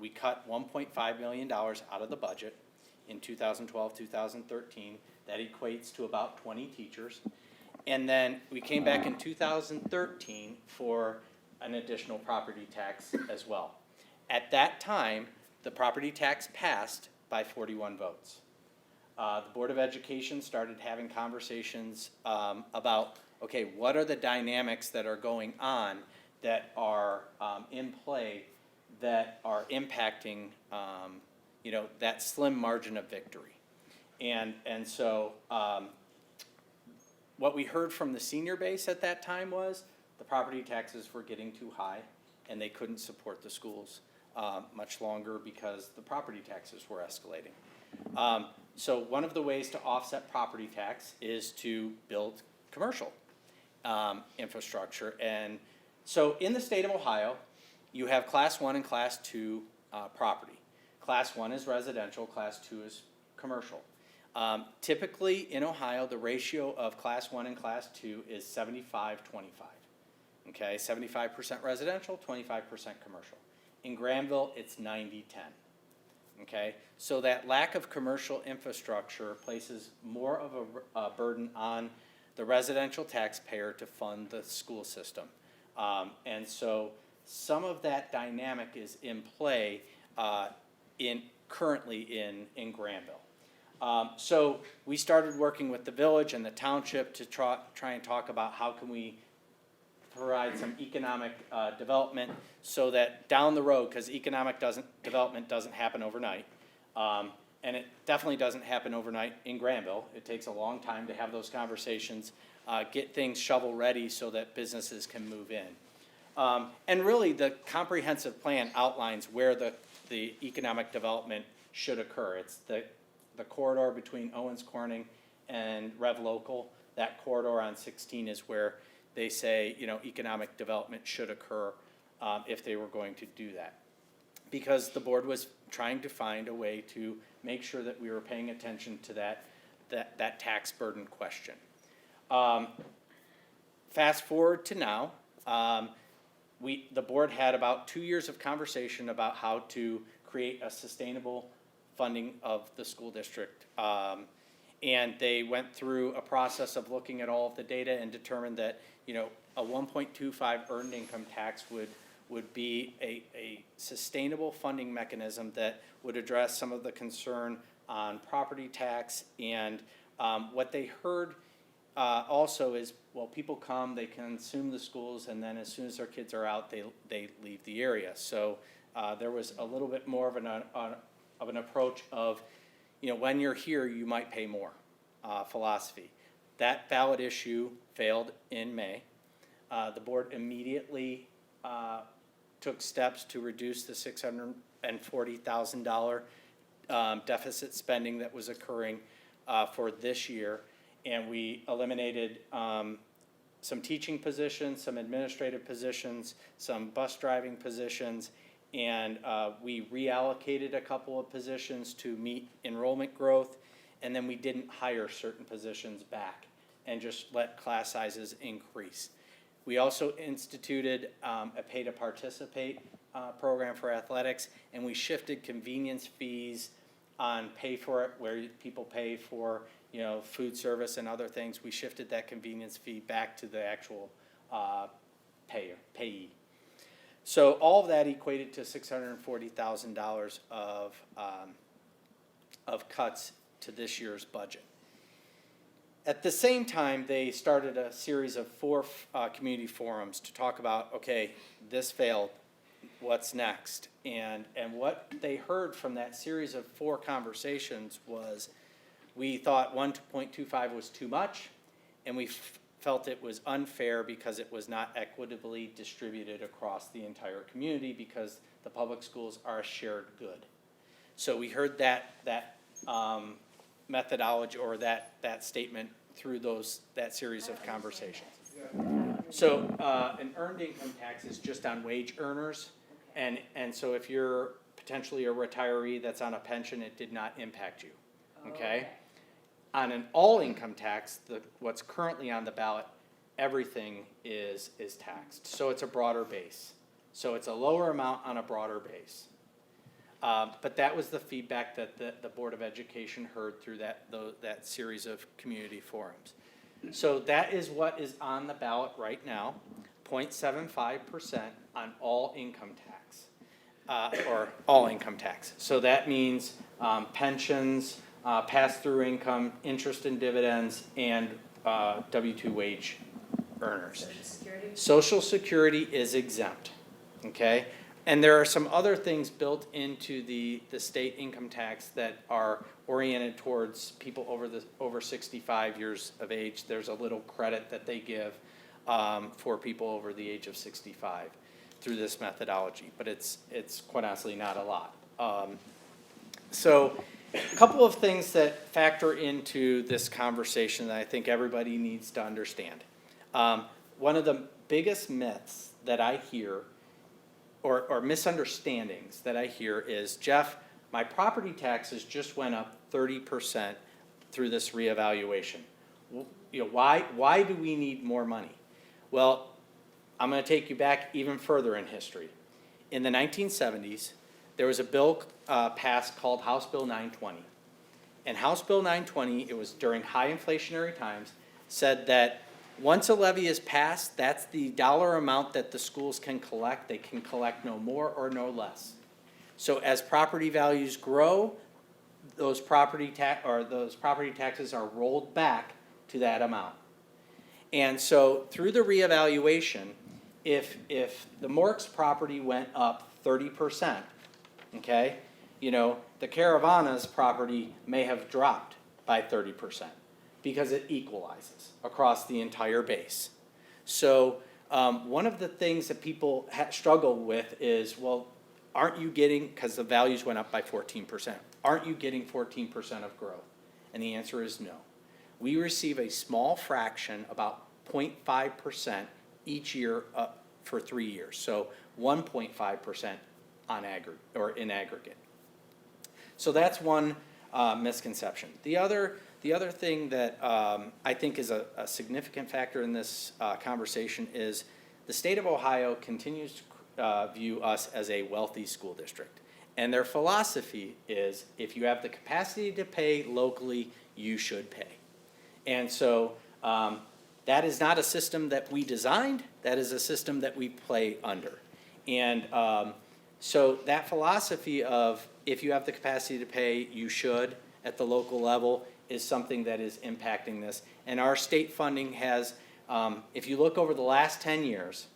we cut $1.5 million out of the budget in 2012, 2013. That equates to about 20 teachers. And then we came back in 2013 for an additional property tax as well. At that time, the property tax passed by 41 votes. The Board of Education started having conversations about, okay, what are the dynamics that are going on that are in play that are impacting, that slim margin of victory. And so what we heard from the senior base at that time was the property taxes were getting too high and they couldn't support the schools much longer because the property taxes were escalating. So one of the ways to offset property tax is to build commercial infrastructure. And so in the state of Ohio, you have Class 1 and Class 2 property. Class 1 is residential, Class 2 is commercial. Typically in Ohio, the ratio of Class 1 and Class 2 is 75-25. Okay, 75% residential, 25% commercial. In Granville, it's 90-10. Okay, so that lack of commercial infrastructure places more of a burden on the residential taxpayer to fund the school system. And so some of that dynamic is in play currently in Granville. So we started working with the village and the township to try and talk about how can we provide some economic development so that down the road, because economic development doesn't happen overnight, and it definitely doesn't happen overnight in Granville. It takes a long time to have those conversations, get things shovel ready so that businesses can move in. And really the comprehensive plan outlines where the economic development should occur. It's the corridor between Owens Corning and Rev Local. That corridor on 16 is where they say, economic development should occur if they were going to do that. Because the board was trying to find a way to make sure that we were paying attention to that tax burden question. Fast forward to now, the board had about 2 years of conversation about how to create a sustainable funding of the school district. And they went through a process of looking at all of the data and determined that, a 1.25 earned income tax would be a sustainable funding mechanism that would address some of the concern on property tax. And what they heard also is, well, people come, they consume the schools, and then as soon as their kids are out, they leave the area. So there was a little bit more of an approach of, when you're here, you might pay more philosophy. That ballot issue failed in May. The board immediately took steps to reduce the $640,000 deficit spending that was occurring for this year. And we eliminated some teaching positions, some administrative positions, some bus driving positions, and we reallocated a couple of positions to meet enrollment growth, and then we didn't hire certain positions back and just let class sizes increase. We also instituted a pay to participate program for athletics, and we shifted convenience fees on pay for it, where people pay for food service and other things. We shifted that convenience fee back to the actual payee. So all of that equated to $640,000 of cuts to this year's budget. At the same time, they started a series of 4 community forums to talk about, okay, this failed, what's next? And what they heard from that series of 4 conversations was, we thought 1.25 was too much, and we felt it was unfair because it was not equitably distributed across the entire community because the public schools are a shared good. So we heard that methodology or that statement through that series of conversations. So an earned income tax is just on wage earners, and so if you're potentially a retiree that's on a pension, it did not impact you. Okay? On an all-income tax, what's currently on the ballot, everything is taxed. So it's a broader base. So it's a lower amount on a broader base. But that was the feedback that the Board of Education heard through that series of community forums. So that is what is on the ballot right now, 0.75% on all income tax, or all income tax. So that means pensions, pass-through income, interest and dividends, and W-2 wage earners. Social Security? Social Security is exempt, okay? And there are some other things built into the state income tax that are oriented towards people over 65 years of age. There's a little credit that they give for people over the age of 65 through this methodology, but it's quite honestly not a lot. So a couple of things that factor into this conversation that I think everybody needs to understand. One of the biggest myths that I hear or misunderstandings that I hear is, Jeff, my property taxes just went up 30% through this reevaluation. You know, why do we need more money? Well, I'm going to take you back even further in history. In the 1970s, there was a bill passed called House Bill 920. And House Bill 920, it was during high inflationary times, said that once a levy is passed, that's the dollar amount that the schools can collect. They can collect no more or no less. So as property values grow, those property taxes are rolled back to that amount. And so through the reevaluation, if the Morks property went up 30%, okay, you know, the Caravana's property may have dropped by 30%. Because it equalizes across the entire base. So one of the things that people struggle with is, well, aren't you getting, because the values went up by 14%, aren't you getting 14% of growth? And the answer is no. We receive a small fraction, about 0.5% each year for 3 years. So 1.5% on in aggregate. So that's one misconception. The other thing that I think is a significant factor in this conversation is the state of Ohio continues to view us as a wealthy school district. And their philosophy is, if you have the capacity to pay locally, you should pay. And so that is not a system that we designed, that is a system that we play under. And so that philosophy of, if you have the capacity to pay, you should at the local level, is something that is impacting this. And our state funding has, if you look over the last 10 years,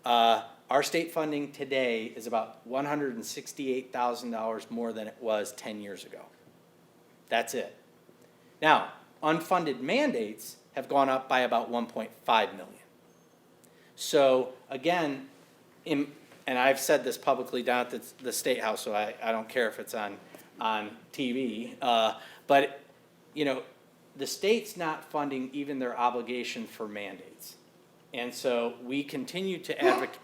our state funding today is about $168,000 more than it was 10 years ago. That's it. Now, unfunded mandates have gone up by about 1.5 million. So again, and I've said this publicly down at the State House, so I don't care if it's on TV, but you know, the state's not funding even their obligation for mandates. And so we continue to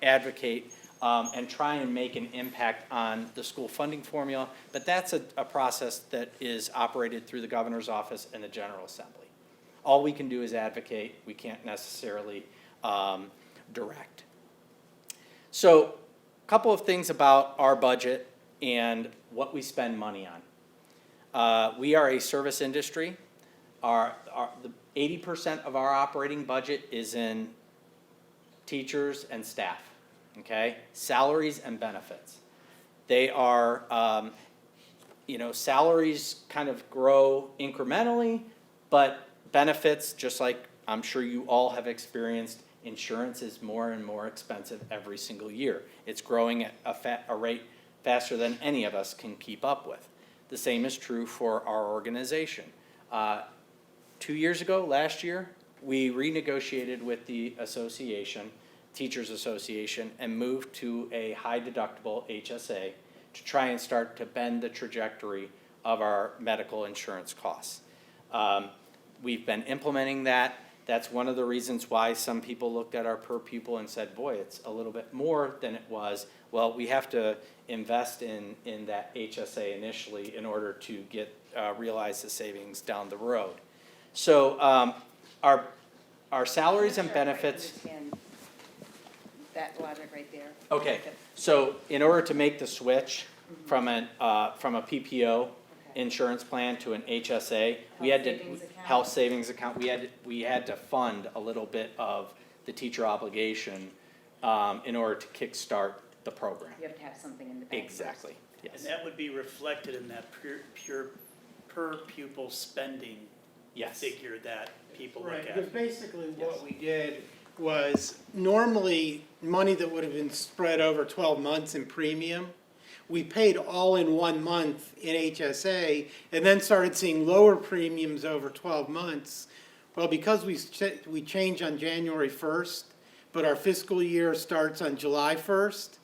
advocate and try and make an impact on the school funding formula, but that's a process that is operated through the governor's office and the General Assembly. All we can do is advocate. We can't necessarily direct. So a couple of things about our budget and what we spend money on. We are a service industry. The 80% of our operating budget is in teachers and staff, okay? Salaries and benefits. They are, salaries kind of grow incrementally, but benefits, just like I'm sure you all have experienced, insurance is more and more expensive every single year. It's growing at a rate faster than any of us can keep up with. The same is true for our organization. 2 years ago, last year, we renegotiated with the association, Teachers Association, and moved to a high deductible HSA to try and start to bend the trajectory of our medical insurance costs. We've been implementing that. That's one of the reasons why some people looked at our per pupil and said, boy, it's a little bit more than it was. Well, we have to invest in that HSA initially in order to realize the savings down the road. So our salaries and benefits. I understand that logic right there. Okay, so in order to make the switch, from a PPO insurance plan to an HSA. We had to, health savings account, we had to fund a little bit of the teacher obligation in order to kickstart the program. You have to have something in the bank. Exactly, yes. And that would be reflected in that pure per pupil spending Yes. figure that people look Right, at. because basically what Yes. we did was normally money that would have been spread over 12 months in premium, we paid all in 1 month in HSA and then started seeing lower premiums over 12 months. Well, because we change on January 1st, but our fiscal year starts on July 1st,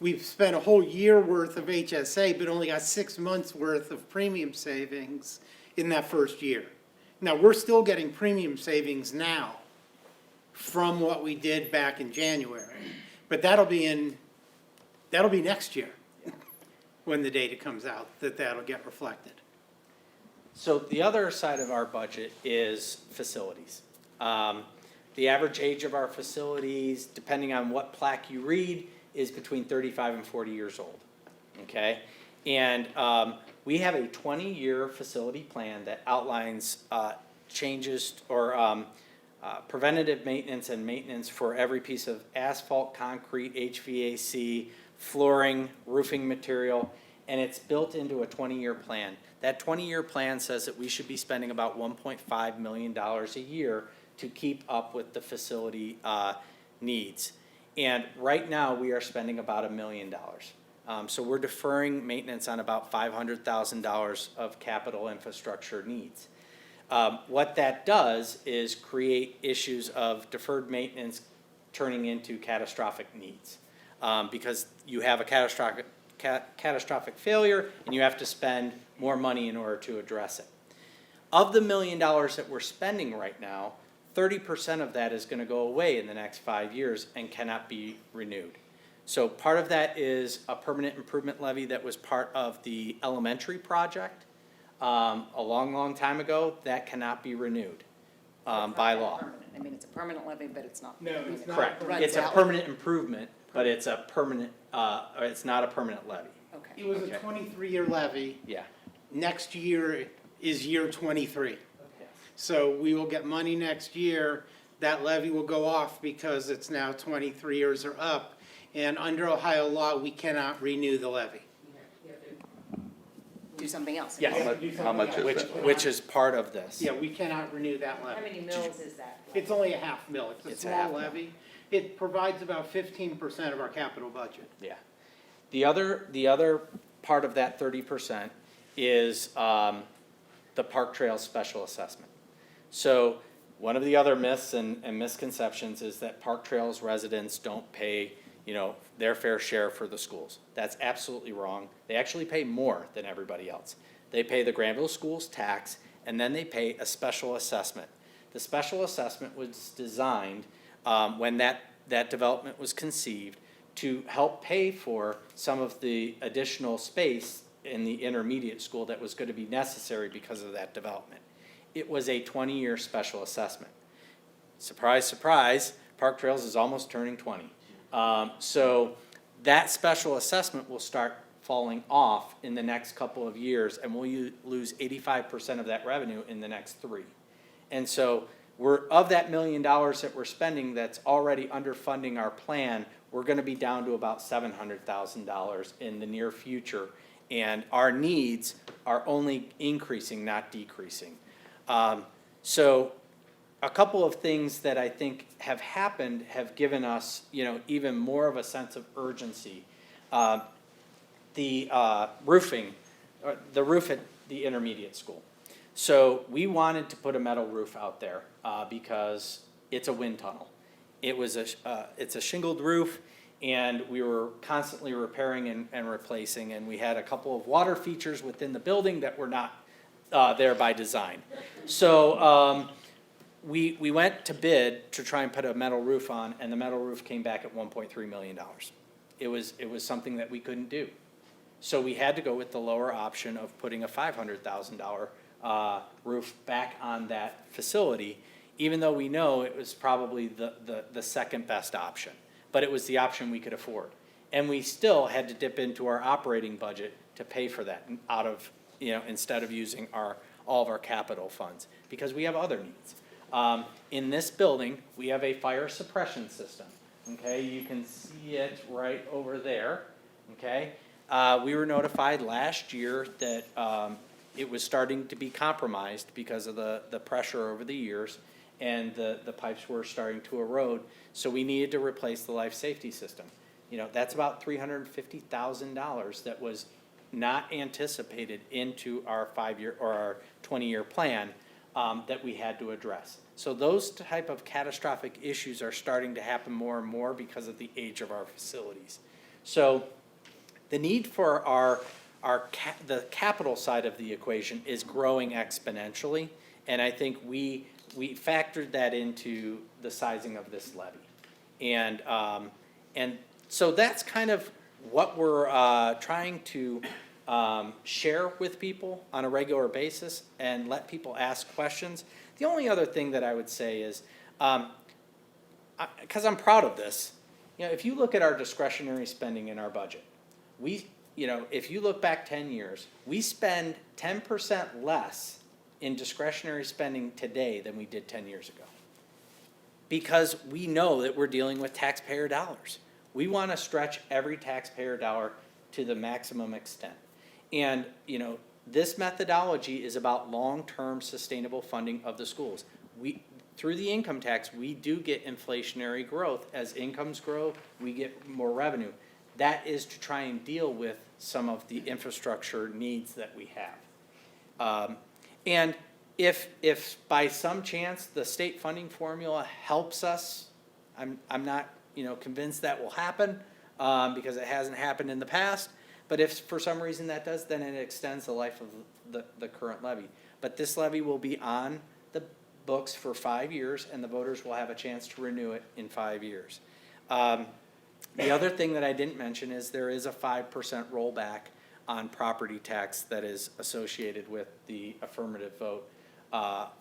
we've spent a whole year worth of HSA, but only got 6 months worth of premium savings in that first year. Now, we're still getting premium savings now from what we did back in January, but that'll be next year when the data comes out, that'll get reflected. So the other side of our budget is facilities. The average age of our facilities, depending on what plaque you read, is between 35 and 40 years old, okay? And we have a 20-year facility plan that outlines changes or preventative maintenance and maintenance for every piece of asphalt, concrete, HVAC, flooring, roofing material, and it's built into a 20-year plan. That 20-year plan says that we should be spending about $1.5 million a year to keep up with the facility needs. And right now, we are spending about $1 million. So we're deferring maintenance on about $500,000 of capital infrastructure needs. What that does is create issues of deferred maintenance turning into catastrophic needs. Because you have a catastrophic failure and you have to spend more money in order to address it. Of the $1 million that we're spending right now, 30% of that is going to go away in the next 5 years and cannot be renewed. So part of that is a permanent improvement levy that was part of the elementary project a long time ago. That cannot be renewed by law. I mean, it's a permanent levy, but it's not. No, it's not. Correct. Runs It's a out. permanent improvement, but it's a permanent, or it's not a permanent levy. Okay. It was a Okay. 23-year levy. Yeah. Next year is year 23. So we will get money next year. That levy will go off because it's now 23 years or up. And under Ohio law, we cannot renew the levy. Do something else. Yes. How much is that? Which is part of this. Yeah, we cannot renew that How levy. many mills is that? It's only a half mil. It's It's a a half small mil. levy. It provides about 15% of our capital budget. Yeah. The other part of that 30% is the Park Trails Special Assessment. So one of the other myths and misconceptions is that Park Trails residents don't pay, their fair share for the schools. That's absolutely wrong. They actually pay more than everybody else. They pay the Granville Schools tax, and then they pay a special assessment. The special assessment was designed when that development was conceived to help pay for some of the additional space in the intermediate school that was going to be necessary because of that development. It was a 20-year special assessment. Surprise, surprise, Park Trails is almost turning 20. So that special assessment will start falling off in the next couple of years, and we'll lose 85% of that revenue in the next 3. And so of that $1 million that we're spending that's already underfunding our plan, we're going to be down to about $700,000 in the near future. And our needs are only increasing, not decreasing. So a couple of things that I think have happened have given us, even more of a sense of urgency. The roof at the intermediate school. So we wanted to put a metal roof out there because it's a wind tunnel. It's a shingled roof, and we were constantly repairing and replacing, and we had a couple of water features within the building that were not there by design. So we went to bid to try and put a metal roof on, and the metal roof came back at $1.3 million. It was something that we couldn't do. So we had to go with the lower option of putting a $500,000 roof back on that facility, even though we know it was probably the second best option. But it was the option we could afford. And we still had to dip into our operating budget to pay for that out of, instead of using all of our capital funds, because we have other needs. In this building, we have a fire suppression system, okay? You can see it right over there, okay? We were notified last year that, it was starting to be compromised because of the pressure over the years, and the pipes were starting to erode, so we needed to replace the life safety system. That's about $350,000 that was not anticipated into our 5-year or our 20-year plan, that we had to address. So those type of catastrophic issues are starting to happen more and more because of the age of our facilities. So the need for the capital side of the equation is growing exponentially, and I think we factored that into the sizing of this levy. And so that's kind of what we're trying to share with people on a regular basis and let people ask questions. The only other thing that I would say is, because I'm proud of this, if you look at our discretionary spending in our budget, if you look back 10 years, we spend 10% less in discretionary spending today than we did 10 years ago. Because we know that we're dealing with taxpayer dollars. We want to stretch every taxpayer dollar to the maximum extent. And, this methodology is about long-term sustainable funding of the schools. Through the income tax, we do get inflationary growth. As incomes grow, we get more revenue. That is to try and deal with some of the infrastructure needs that we have. And if by some chance the state funding formula helps us, I'm not convinced that will happen, because it hasn't happened in the past. But if for some reason that does, then it extends the life of the current levy. But this levy will be on the books for 5 years, and the voters will have a chance to renew it in 5 years. The other thing that I didn't mention is there is a 5% rollback on property tax that is associated with the affirmative vote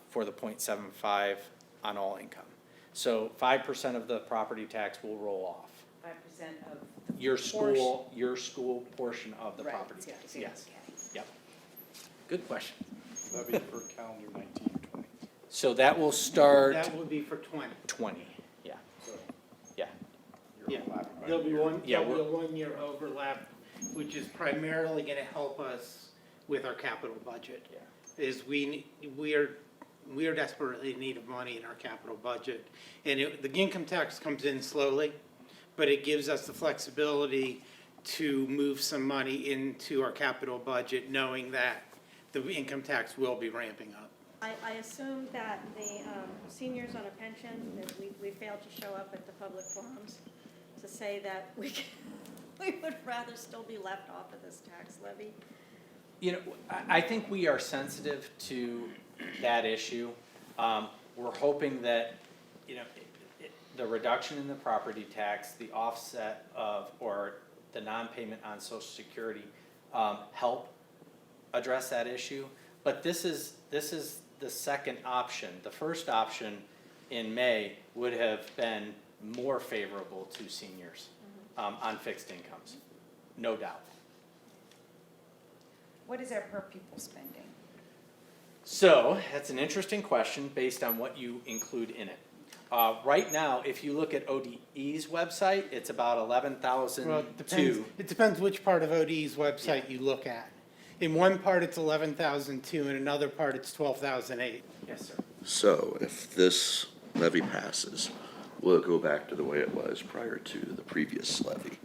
for the 0.75 on all income. So 5% of the property tax will roll off. 5% of Your school portion of the Right, property yeah, tax, yeah, yes. okay. Yep. Good question. Levy for calendar 1920. So that will start That would be for 20. 20, yeah, yeah. Yeah, You're overlapping by there'll be one, Yeah, there'll be a one-year overlap, which is primarily gonna help us with our capital budget. Yeah. Is we are desperately in need of money in our capital budget. And the income tax comes in slowly, but it gives us the flexibility to move some money into our capital budget, knowing that the income tax will be ramping up. I assume that the seniors on a pension, that we failed to show up at the public forums to say that we would rather still be left off of this tax levy. I think we are sensitive to that issue. We're hoping that, the reduction in the property tax, the offset of, or the non-payment on Social Security, help address that issue. But this is the second option. The first option in May would have been more favorable to seniors on fixed incomes, no doubt. What is our per pupil spending? So that's an interesting question based on what you include in it. Right now, if you look at ODE's website, it's about 11,002. Well, it depends which part of OD's website you look at. In one part, it's 11,002, in another part, it's 12,008. Yes, sir. So if this levy passes, will it go back to the way it was prior to the previous levy?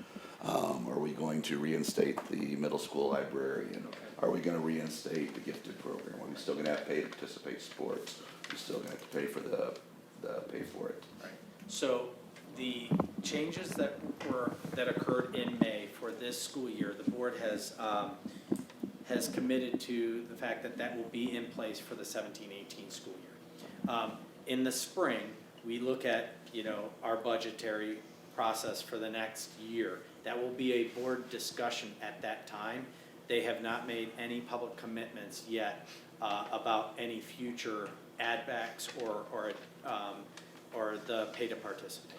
Are we going to reinstate the middle school librarian? Are we gonna reinstate the gifted program? Are we still gonna have to pay to participate in sports? We're still gonna have to pay for pay for it? So the changes that occurred in May for this school year, the board has committed to the fact that will be in place for the 17-18 school year. In the spring, we look at, our budgetary process for the next year. That will be a board discussion at that time. They have not made any public commitments yet about any future add backs or the pay to participate.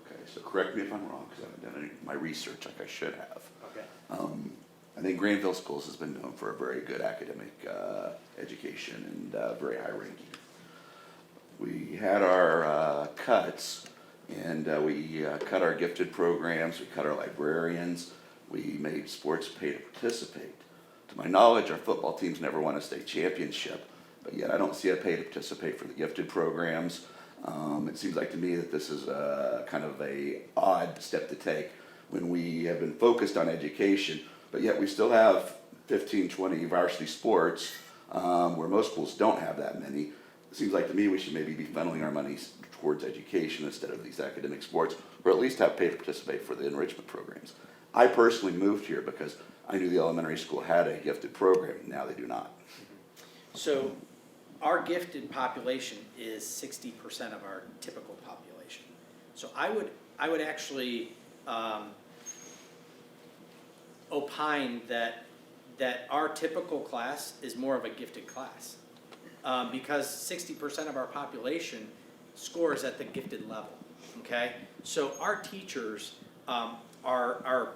Okay, so correct me if I'm wrong, because I haven't done any, my research like I should have. Okay. I think Granville Schools has been known for a very good academic education and very high ranking. We had our cuts, and we cut our gifted programs, we cut our librarians, we made sports pay to participate. To my knowledge, our football teams never won a state championship, but yet I don't see a pay to participate for the gifted programs. It seems like to me that this is kind of a odd step to take when we have been focused on education, but yet we still have 15, 20 varsity sports, where most schools don't have that many. It seems like to me we should maybe be funneling our money towards education instead of these academic sports, or at least have pay to participate for the enrichment programs. I personally moved here because I knew the elementary school had a gifted program, now they do not. So our gifted population is 60% of our typical population. So I would actually opine that our typical class is more of a gifted class. Because 60% of our population scores at the gifted level, okay? So our teachers, our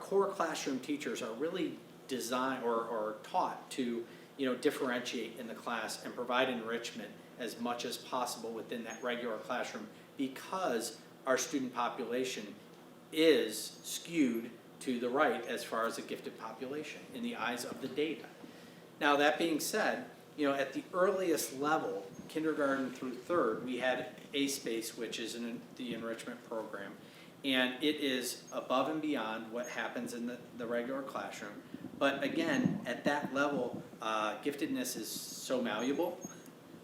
core classroom teachers are really designed or taught to, differentiate in the class and provide enrichment as much as possible within that regular classroom, because our student population is skewed to the right as far as a gifted population in the eyes of the data. Now, that being said, at the earliest level, kindergarten through third, we had A-Space, which is the enrichment program. And it is above and beyond what happens in the regular classroom. But again, at that level, giftedness is so malleable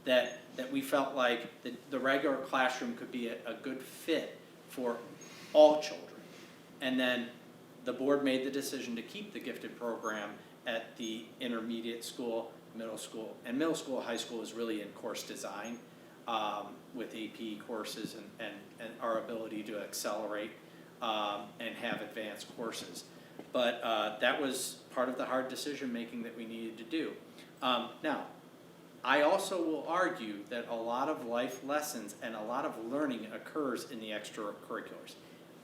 that we felt like the regular classroom could be a good fit for all children. And then the board made the decision to keep the gifted program at the intermediate school, middle school. And middle school, high school is really in course design with AP courses and our ability to accelerate and have advanced courses. But that was part of the hard decision making that we needed to do. Now, I also will argue that a lot of life lessons and a lot of learning occurs in the extracurriculars.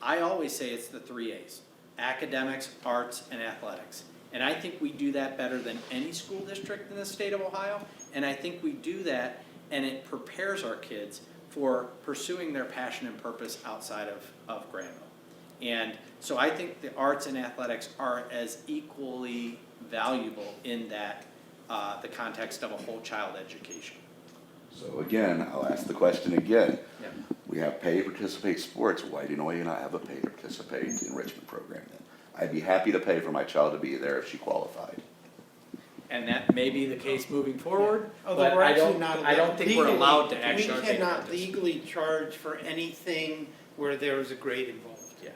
I always say it's the 3 A's: academics, arts, and athletics. And I think we do that better than any school district in the state of Ohio. And I think we do that, and it prepares our kids for pursuing their passion and purpose outside of Granville. And so I think the arts and athletics are as equally valuable in that, the context of a whole child education. So again, I'll ask the question again. Yeah. We have pay to participate sports, why do you not have a pay to participate enrichment program then? I'd be happy to pay for my child to be there if she qualified. And that may be the case moving forward, Although but we're I actually don't, not I don't think we're legally- allowed to actually. We cannot legally charge for anything where there is a grade involved. Yeah.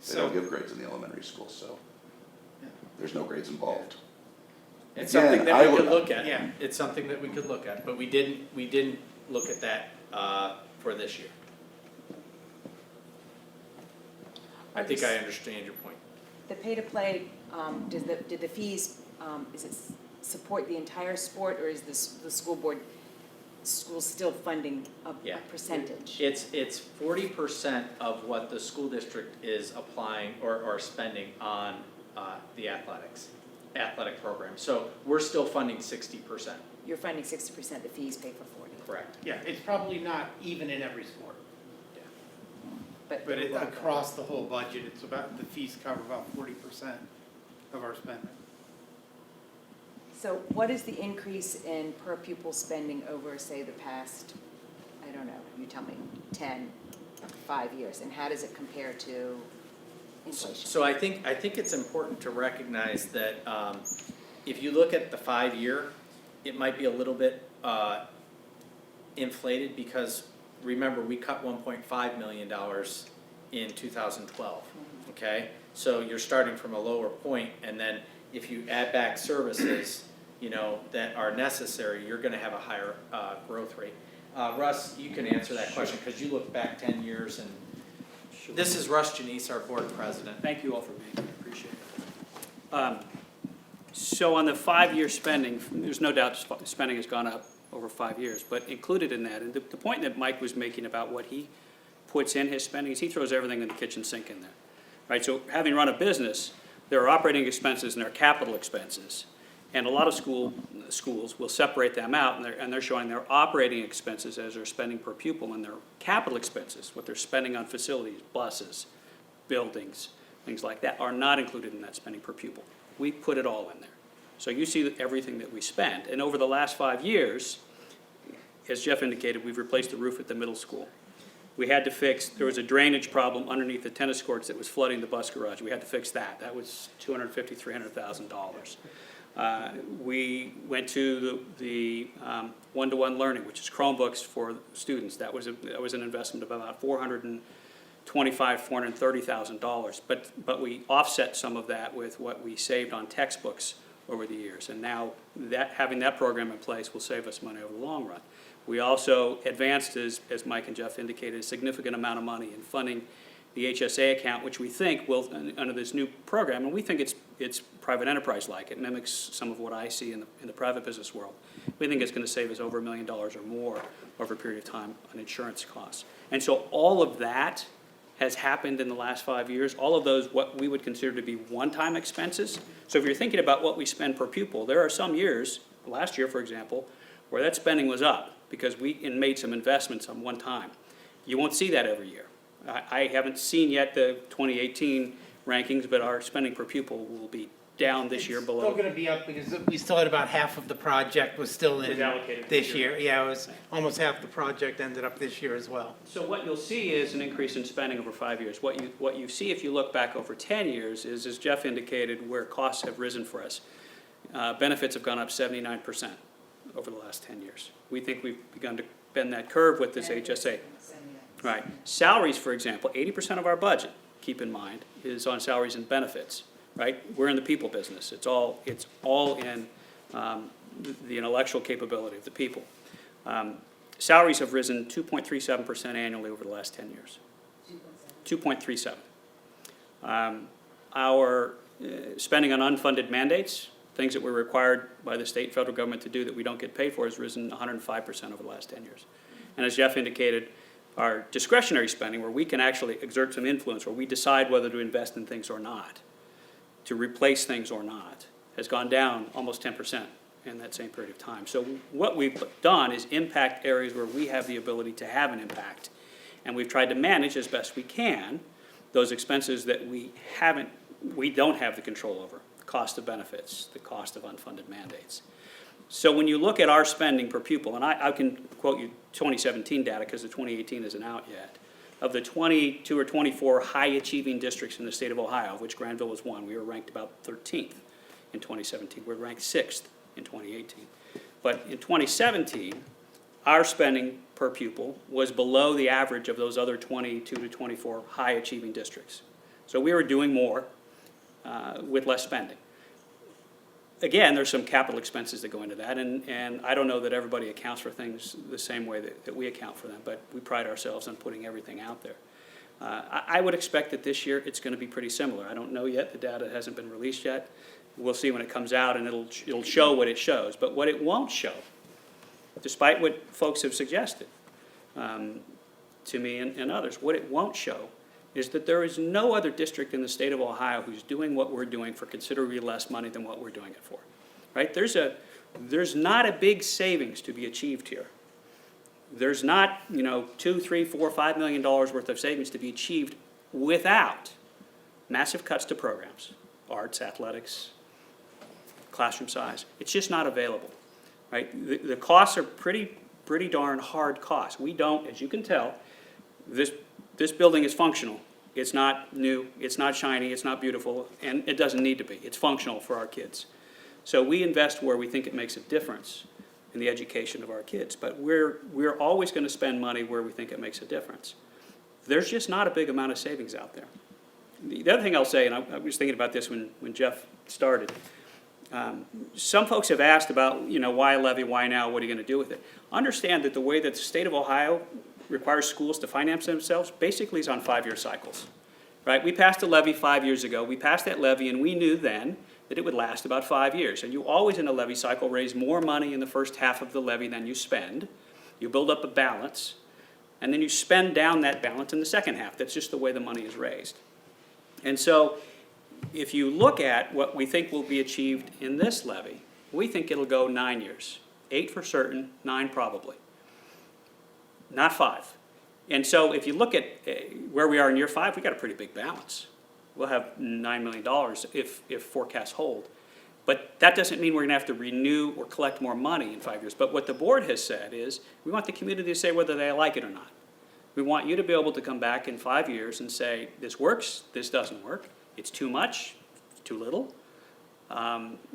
They don't give grades in the elementary school, so there's no grades involved. It's Again, something I that we could would- look at. Yeah. It's something that we could look at, but we didn't look at that for this year. I think I understand your point. The pay-to-play, did the fees, is it support the entire sport, or is the school still funding a Yeah. percentage? It's 40% of what the school district is applying or spending on the athletic program. So we're still funding 60%. You're funding 60%, the fees pay for 40. Correct. Yeah, it's probably not even in every sport, Yeah. but across the whole budget, it's about, the fees cover about 40% of our spending. So what is the increase in per pupil spending over, say, the past, I don't know, you tell me, 10, 5 years? And how does it compare to inflation? So I think it's important to recognize that if you look at the 5-year, it might be a little bit inflated because remember, we cut $1.5 million in 2012, okay? So you're starting from a lower point, and then if you add back services, that are necessary, you're gonna have a higher growth rate. Russ, you can answer that question, because you look back 10 years, and this is Russ Janice, our board president. Thank you all for being here, appreciate it. So on the 5-year spending, there's no doubt spending has gone up over 5 years, but included in that, and the point that Mike was making about what he puts in his spending is he throws everything in the kitchen sink in there, right? So having run a business, there are operating expenses and there are capital expenses. And a lot of schools will separate them out, and they're showing their operating expenses as they're spending per pupil, and their capital expenses, what they're spending on facilities, buses, buildings, things like that, are not included in that spending per pupil. We put it all in there. So you see everything that we spend. And over the last 5 years, as Jeff indicated, we've replaced the roof at the middle school. We had to fix, there was a drainage problem underneath the tennis courts that was flooding the bus garage. We had to fix that. That was $250,000, $300,000. We went to the one-to-one learning, which is Chromebooks for students. That was an investment of about $430,000. But we offset some of that with what we saved on textbooks over the years. And now having that program in place will save us money over the long run. We also advanced, as Mike and Jeff indicated, a significant amount of money in funding the HSA account, which we think will, under this new program, and we think it's private enterprise-like. It mimics some of what I see in the private business world. We think it's going to save us over $1 million or more over a period of time on insurance costs. And so all of that has happened in the last 5 years. All of those, what we would consider to be one-time expenses. So if you're thinking about what we spend per pupil, there are some years, last year, for example, where that spending was up because we made some investments on one time. You won't see that every year. I haven't seen yet the 2018 rankings, but our spending per pupil will be down this year below. Still gonna be up because we still had about half of the project was still in Was allocated this year. Yeah, it was almost half the project ended up this year as well. So what you'll see is an increase in spending over 5 years. What you see if you look back over 10 years is, as Jeff indicated, where costs have risen for us. Benefits have gone up 79% over the last 10 years. We think we've begun to bend that curve with this HSA. Right. Salaries, for example, 80% of our budget, keep in mind, is on salaries and benefits, right? We're in the people business. It's all in the intellectual capability of the people. Salaries have risen 2.37% annually over the last 10 years. 2.37. Our spending on unfunded mandates, things that were required by the state and federal government to do that we don't get paid for, has risen 105% over the last 10 years. And as Jeff indicated, our discretionary spending, where we can actually exert some influence, where we decide whether to invest in things or not, to replace things or not, has gone down almost 10% in that same period of time. So what we've done is impact areas where we have the ability to have an impact. And we've tried to manage as best we can those expenses that we don't have the control over, the cost of benefits, the cost of unfunded mandates. So when you look at our spending per pupil, and I can quote you 2017 data because the 2018 isn't out yet, of the 22 or 24 high-achieving districts in the state of Ohio, of which Granville was one, we were ranked about 13th in 2017. We're ranked 6th in 2018. But in 2017, our spending per pupil was below the average of those other 22 to 24 high-achieving districts. So we were doing more with less spending. Again, there's some capital expenses that go into that, and I don't know that everybody accounts for things the same way that we account for them, but we pride ourselves on putting everything out there. I would expect that this year it's going to be pretty similar. I don't know yet. The data hasn't been released yet. We'll see when it comes out, and it'll show what it shows. But what it won't show, despite what folks have suggested to me and others, what it won't show is that there is no other district in the state of Ohio who's doing what we're doing for considerably less money than what we're doing it for, right? There's not a big savings to be achieved here. There's not, $2, $3, $4, $5 million worth of savings to be achieved without massive cuts to programs, arts, athletics, classroom size. It's just not available, right? The costs are pretty darn hard costs. We don't, as you can tell, this building is functional. It's not new, it's not shiny, it's not beautiful, and it doesn't need to be. It's functional for our kids. So we invest where we think it makes a difference in the education of our kids. But we're always going to spend money where we think it makes a difference. There's just not a big amount of savings out there. The other thing I'll say, and I was thinking about this when Jeff started, some folks have asked about, why levy, why now, what are you going to do with it? Understand that the way that the state of Ohio requires schools to finance themselves basically is on 5-year cycles, right? We passed a levy 5 years ago. We passed that levy, and we knew then that it would last about 5 years. And you always, in a levy cycle, raise more money in the first half of the levy than you spend. You build up a balance. and then you spend down that balance in the second half. That's just the way the money is raised. And so if you look at what we think will be achieved in this levy, we think it'll go 9 years. 8 for certain, 9 probably. Not 5. And so if you look at where we are in year 5, we got a pretty big balance. We'll have $9 million if forecasts hold. But that doesn't mean we're gonna have to renew or collect more money in 5 years. But what the board has said is, we want the community to say whether they like it or not. We want you to be able to come back in 5 years and say, this works, this doesn't work, it's too much, too little.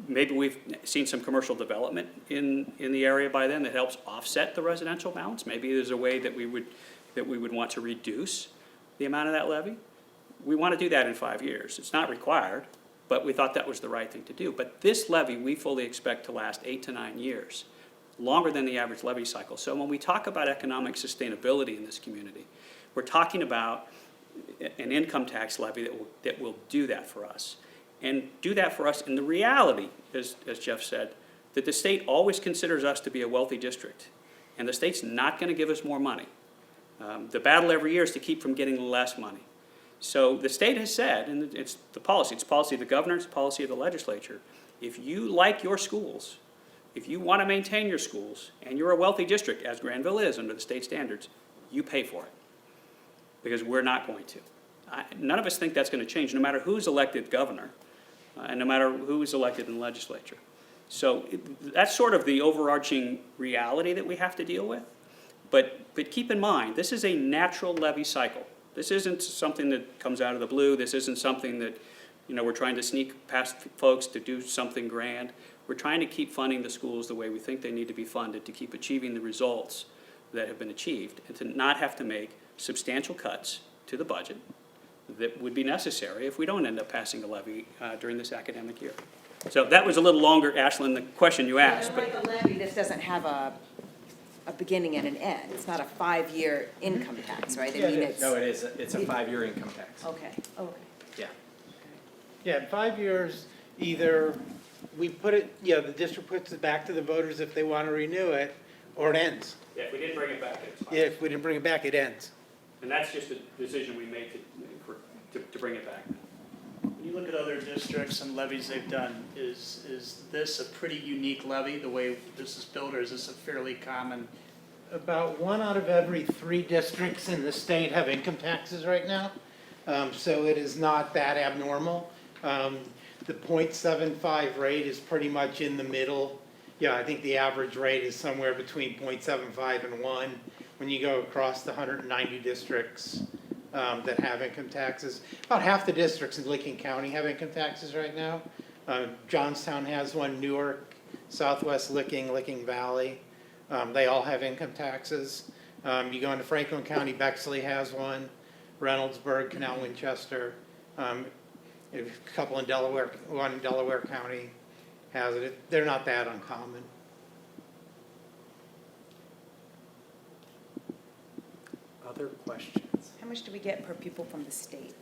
Maybe we've seen some commercial development in the area by then that helps offset the residential balance. Maybe there's a way that we would want to reduce the amount of that levy. We want to do that in 5 years. It's not required, but we thought that was the right thing to do. But this levy, we fully expect to last 8 to 9 years, longer than the average levy cycle. So when we talk about economic sustainability in this community, we're talking about an income tax levy that will do that for us. And do that for us in the reality, as Jeff said, that the state always considers us to be a wealthy district. And the state's not going to give us more money. The battle every year is to keep from getting less money. So the state has said, and it's the policy of the governor, it's the policy of the legislature, if you like your schools, if you want to maintain your schools, and you're a wealthy district, as Granville is under the state standards, you pay for it. Because we're not going to. None of us think that's going to change, no matter who's elected governor, and no matter who's elected in the legislature. So that's sort of the overarching reality that we have to deal with. But keep in mind, this is a natural levy cycle. This isn't something that comes out of the blue. This isn't something that, we're trying to sneak past folks to do something grand. We're trying to keep funding the schools the way we think they need to be funded to keep achieving the results that have been achieved and to not have to make substantial cuts to the budget that would be necessary if we don't end up passing a levy during this academic year. So that was a little longer, Ashlyn, the question you asked. But like a levy, this doesn't have a beginning and an end. It's not a 5-year income tax, right? I mean, it's. No, it is, it's a 5-year income tax. Okay, okay. Yeah. Yeah, in 5 years, either we put it, the district puts it back to the voters if they want to renew it, or it ends. Yeah, if we didn't bring it back, it's fine. If we didn't bring it back, it ends. And that's just a decision we made to bring it back. When you look at other districts and levies they've done, is this a pretty unique levy, the way this is built, or is this a fairly common? About 1 out of every 3 districts in the state have income taxes right now. So it is not that abnormal. The .75 rate is pretty much in the middle. Yeah, I think the average rate is somewhere between .75 and 1 when you go across the 190 districts that have income taxes. About half the districts in Licking County have income taxes right now. Johnstown has one, Newark, Southwest Licking, Licking Valley. They all have income taxes. You go into Franklin County, Bexley has one, Reynoldsburg, Canal Winchester. A couple in Delaware, one in Delaware County has it. They're not that uncommon. Other questions? How much do we get per pupil from the state?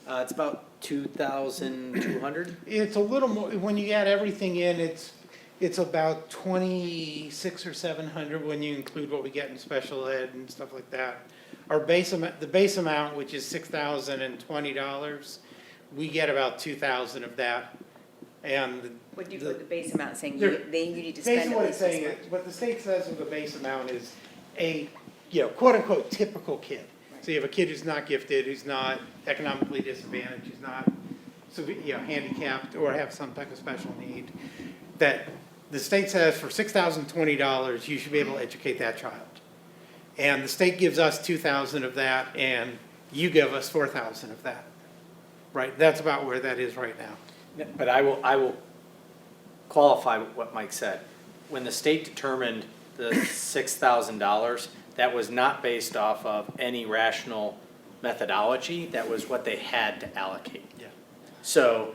It's about 2,200. It's a little more, when you add everything in, it's about 26 or 700 when you include what we get in special ed and stuff like that. Our base amount, the base amount, which is $6,020, we get about 2,000 of that. And What do you put the base amount saying? There- You need to spend basically at what least it's this saying much? is, what the state says with the base amount is a, quote unquote, typical kid. So you have a kid who's not gifted, who's not economically disadvantaged, who's not, handicapped or have some type of special need. That the state says for $6,020, you should be able to educate that child. And the state gives us 2,000 of that, and you give us 4,000 of that. Right, that's about where that is right now. But I will qualify what Mike said. When the state determined the $6,000, that was not based off of any rational methodology. That was what they had to allocate. Yeah. So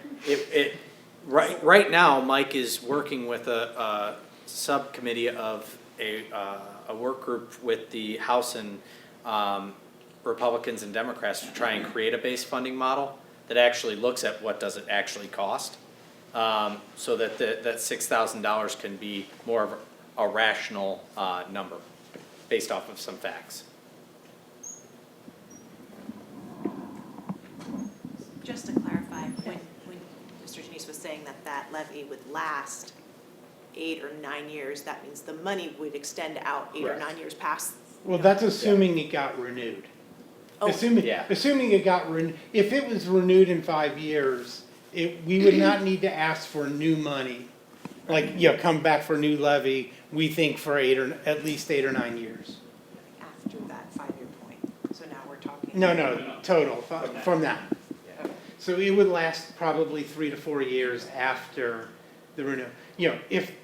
right now, Mike is working with a subcommittee of a work group with the House and Republicans and Democrats to try and create a base funding model that actually looks at what does it actually cost, so that that $6,000 can be more of a rational number based off of some facts. Just to clarify, when Mr. Janice was saying that that levy would last 8 or 9 years, that means the money would extend out 8 or Correct. 9 years past. Well, that's assuming it got renewed. Oh. Assuming it got if it was renewed in 5 years, we would not need to ask for new money. Like, come back for a new levy, we think for at least 8 or 9 years. After that 5-year point, so now we're talking. No, total, from that. Okay. So it would last probably 3 to 4 years after the renewal.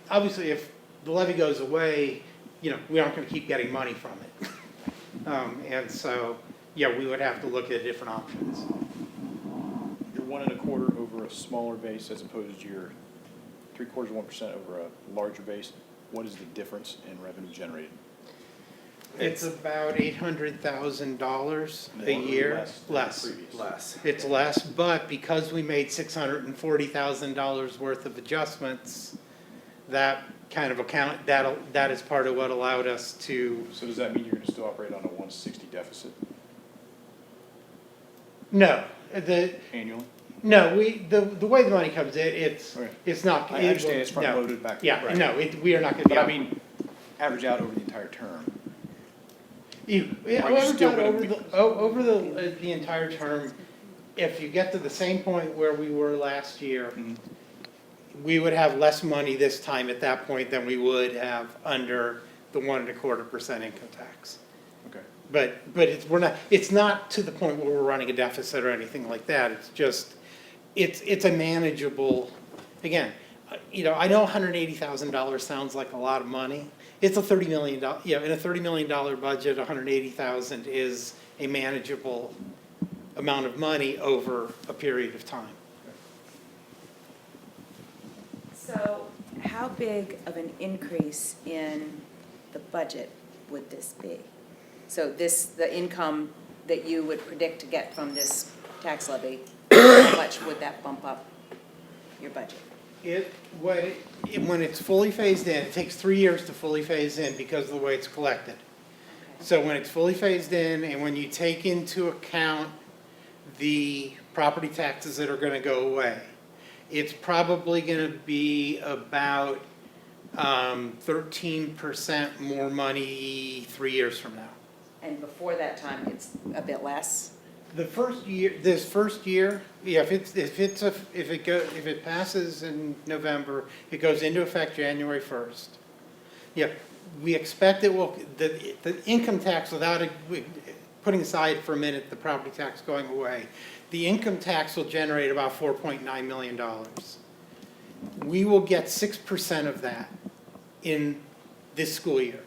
Obviously, if the levy goes away, we aren't gonna keep getting money from it. And so, we would have to look at different options. You're 1 1/4 over a smaller base as opposed to your 3/4 of 1% over a larger base. What is the difference in revenue generated? It's about $800,000 a More or year, than less. previous? Less. It's less, but because we made $640,000 worth of adjustments, that kind of that is part of what allowed us to, So does that mean you're gonna still operate on a 160 deficit no, annually? the way the money comes in, Okay. it's not. I understand it's no. front-loaded back. Yeah, right. no, we are not gonna be. But I mean, average out over the entire term. Are you still gonna be- Over the entire term, if you get to the same point where we were last year, Mhm. we would have less money this time at that point than we would have under the 1 1/4% income tax. Okay. But it's not to the point where we're running a deficit or anything like that. It's just, it's a manageable, again, I know $180,000 sounds like a lot of money. It's a $30 million, in a $30 million budget, $180,000 is a manageable amount of money over a period of time. So how big of an increase in the budget would this be? So the income that you would predict to get from this tax levy, how much would that bump up your budget? When it's fully phased in, it takes 3 years to fully phase in because of the way it's collected. So when it's fully phased in and when you take into account the property taxes that are gonna go away, it's probably gonna be about 13% more money 3 years from now. And before that time, it's a bit less? This first year, if it passes in November, it goes into effect January 1st. Yeah, we expect it will, the income tax, putting aside for a minute the property tax going away, the income tax will generate about $4.9 million. We will get 6% of that in this school year.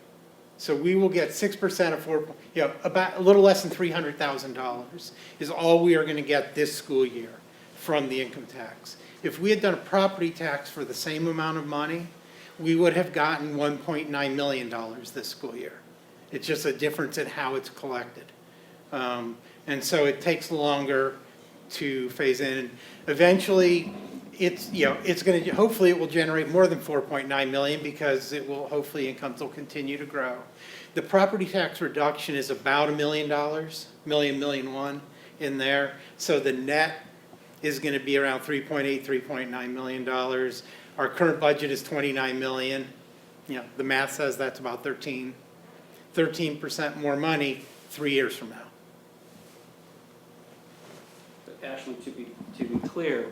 So we will get 6% of about a little less than $300,000 is all we are going to get this school year from the income tax. If we had done a property tax for the same amount of money, we would have gotten $1.9 million this school year. It's just a difference in how it's collected. And so it takes longer to phase in. Eventually, hopefully it will generate more than 4.9 million because hopefully incomes will continue to grow. The property tax reduction is about $1 million, million one in there. So the net is going to be around $3.9 million. Our current budget is 29 million. The math says that's about 13% more money 3 years from now. Ashley, to be clear,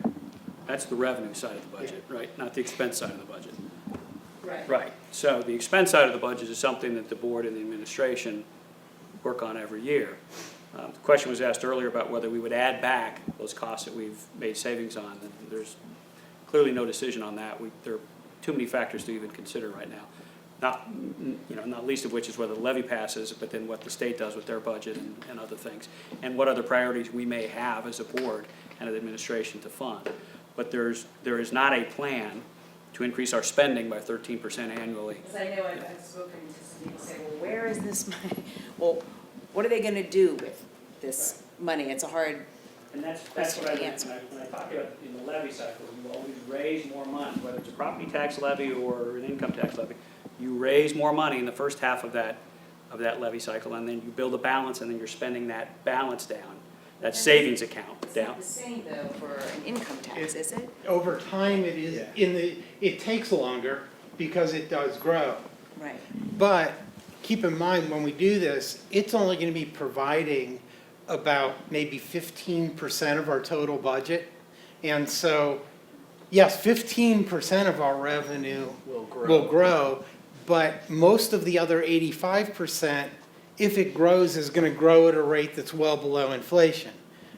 that's the revenue side of the budget, right? Not the expense side of the budget. Right. So the expense side of the budget is something that the board and the administration work on every year. The question was asked earlier about whether we would add back those costs that we've made savings on. And there's clearly no decision on that. There are too many factors to even consider right now. Not least of which is whether the levy passes, but then what the state does with their budget and other things, and what other priorities we may have as a board and an administration to fund. But there is not a plan to increase our spending by 13% annually. Because I know I've spoken to some people say, well, where is this money? Well, what are they going to do with this money? It's a hard, And that's Question what to I answer. when I talk about in the levy cycle, you always raise more money, whether it's a property tax levy or an income tax levy. You raise more money in the first half of that levy cycle, and then you build a balance, and then you're spending that balance down that savings account It's down. not the same though for an income tax, is it? Over time, it is, Yeah. it takes longer because it does grow. Right. But keep in mind, when we do this, it's only gonna be providing about maybe 15% of our total budget. And so, yes, 15% of our revenue will grow, but most of the other 85%, if it grows, is gonna grow at a rate that's well below inflation.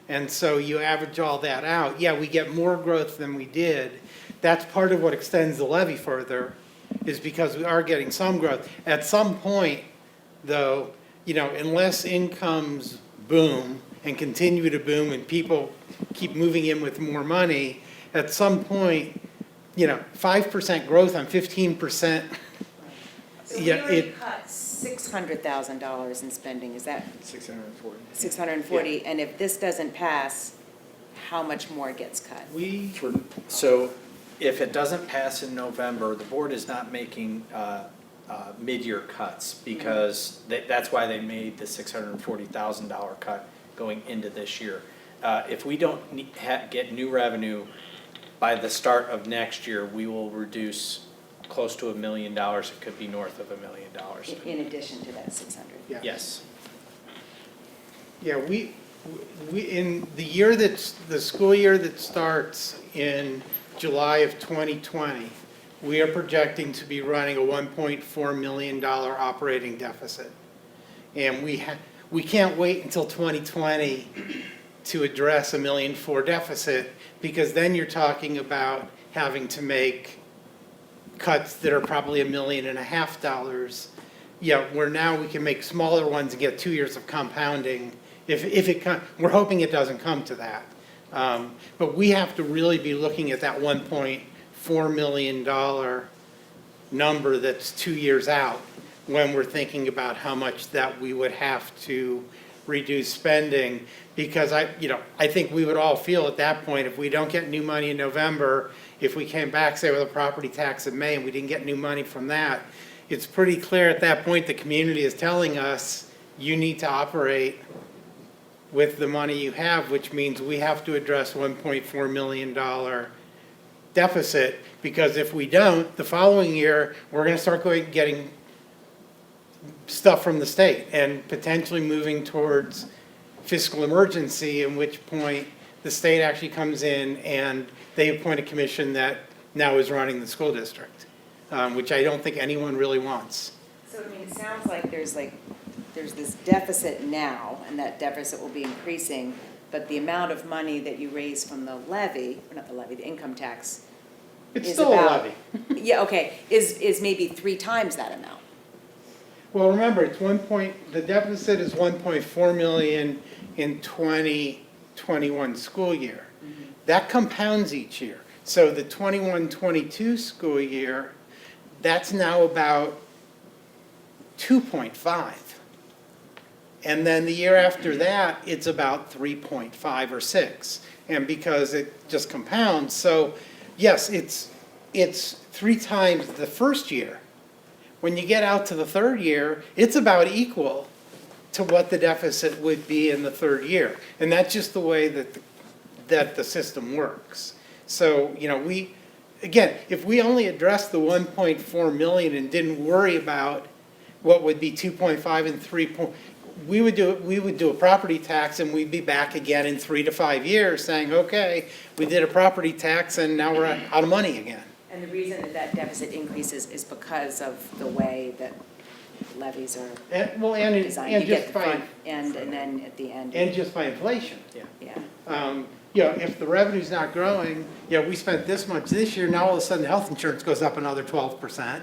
And so you average all that out, yeah, we get more growth than we did. That's part of what extends the levy further, is because we are getting some growth. At some point, though, unless incomes boom and continue to boom and people keep moving in with more money, at some point, 5% growth on 15%. So we Yeah, already cut $600,000 in spending, is that 640. 640? And if this doesn't pass, how much more gets cut? So if it doesn't pass in November, the board is not making mid-year cuts because that's why they made the $640,000 cut going into this year. If we don't get new revenue by the start of next year, we will reduce close to $1 million. It could be north of $1 million. In addition to that 600? Yeah. Yes. Yeah, we, in the school year that starts in July of 2020, we are projecting to be running a $1.4 million operating deficit. And we can't wait until 2020 to address a $1.4 million deficit, because then you're talking about having to make cuts that are probably $1.5 million. Yeah, where now we can make smaller ones and get 2 years of compounding. We're hoping it doesn't come to that. But we have to really be looking at that $1.4 million number that's 2 years out when we're thinking about how much that we would have to reduce spending. Because I think we would all feel at that point, if we don't get new money in November, if we came back, say, with a property tax in May and we didn't get new money from that, it's pretty clear at that point the community is telling us, you need to operate with the money you have, which means we have to address $1.4 million deficit, because if we don't, the following year, we're gonna start getting stuff from the state and potentially moving towards fiscal emergency, in which point the state actually comes in and they appoint a commission that now is running the school district, which I don't think anyone really wants. So, I mean, it sounds like there's this deficit now, and that deficit will be increasing, but the amount of money that you raise from the levy, or not the levy, the income tax. It's is still a about- levy. Yeah, okay, is maybe 3 times that amount. Well, remember, the deficit is 1.4 million in 2021 school year. That compounds each year. So the 21-22 school year, that's now about 2.5. And then the year after that, it's about 3.5 or 6. And because it just compounds, so yes, it's 3 times the first year. When you get out to the third year, it's about equal to what the deficit would be in the third year. And that's just the way that the system works. So, again, if we only addressed the 1.4 million and didn't worry about what would be 2.5 and 3, we would do a property tax and we'd be back again in 3 to 5 years saying, okay, we did a property tax and now we're out of money again. And the reason that deficit increases is because of the way that levies are And designed. and You get just the by, front end and then at the end. and just by inflation. Yeah. If the revenue's not growing, we spent this much this year, now all of a sudden health insurance goes up another 12%.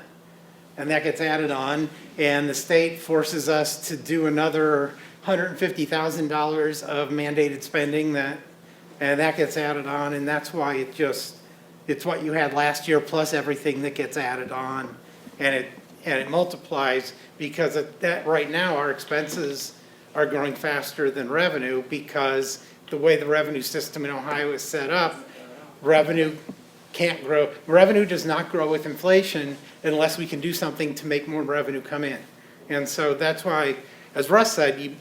And that gets added on, and the state forces us to do another $150,000 of mandated spending and that gets added on, and that's why it's what you had last year plus everything that gets added on, and it multiplies, because that right now our expenses are growing faster than revenue, because the way the revenue system in Ohio is set up, revenue can't grow. Revenue does not grow with inflation unless we can do something to make more revenue come in. And so that's why, as Russ said,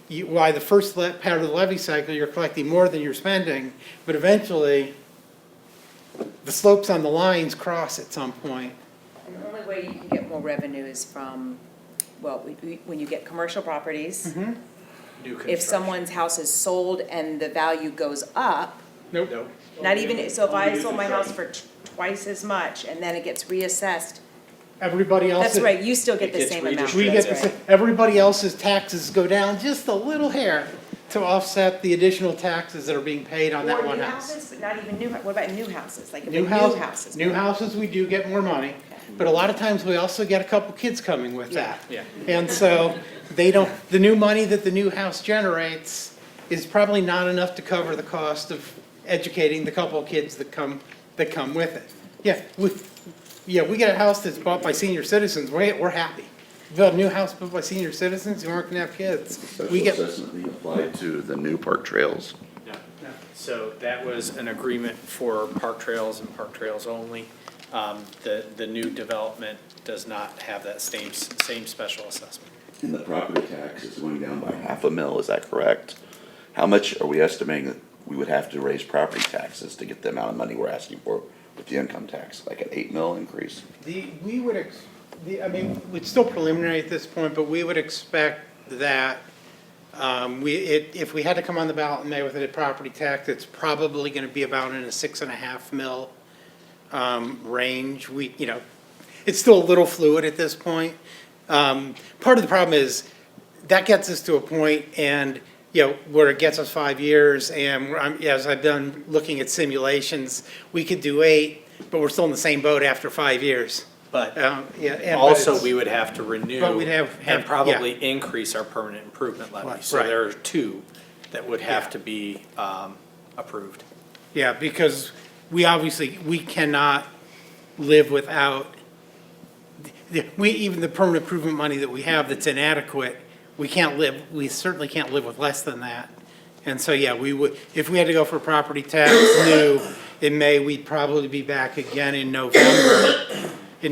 why the first part of the levy cycle, you're collecting more than you're spending, but eventually, the slopes on the lines cross at some point. And the only way you can get more revenue is from, well, when you get commercial properties. New If construction. someone's house is sold and the value goes up, Nope. Nope. not even, so if I sold my house for twice as much and then it gets reassessed, Everybody else. that's right, you still get It the gets same amount, We that's get right. everybody else's taxes go down just a little hair to offset the additional taxes that are being paid on that Or one new house. houses, but not even new, what about new houses, like if New a new house, house is. new houses, we do get more money, but a lot of times we also get a couple kids coming with that. Yeah. And so the new money that the new house generates is probably not enough to cover the cost of educating the couple of kids that come with it. We get a house that's bought by senior citizens, we're happy. If we have a new house built by senior citizens who aren't gonna have kids, we Special get. assessment being applied to the new park trails. No. So that was an agreement for park trails and park trails only. The new development does not have that same special assessment. And the property tax is going down by $500,000, is that correct? How much are we estimating that we would have to raise property taxes to get the amount of money we're asking for with the income tax? Like an $8 million increase? It's still preliminary at this point, but we would expect that, if we had to come on the ballot in May with a property tax, it's probably gonna be about in a $6.5 million range. It's still a little fluid at this point. Part of the problem is, that gets us to a point and, where it gets us 5 years, and as I've done looking at simulations, we could do 8, but we're still in the same boat after 5 years. But But also, it's- we would have to renew But we'd have- and yeah. probably increase our permanent improvement levy. Right. So there are two that would have Yeah. to be approved. Yeah, because we cannot live without, even the permanent improvement money that we have that's inadequate, we certainly can't live with less than that. And so, we would, if we had to go for property tax new in May, we'd probably be back again in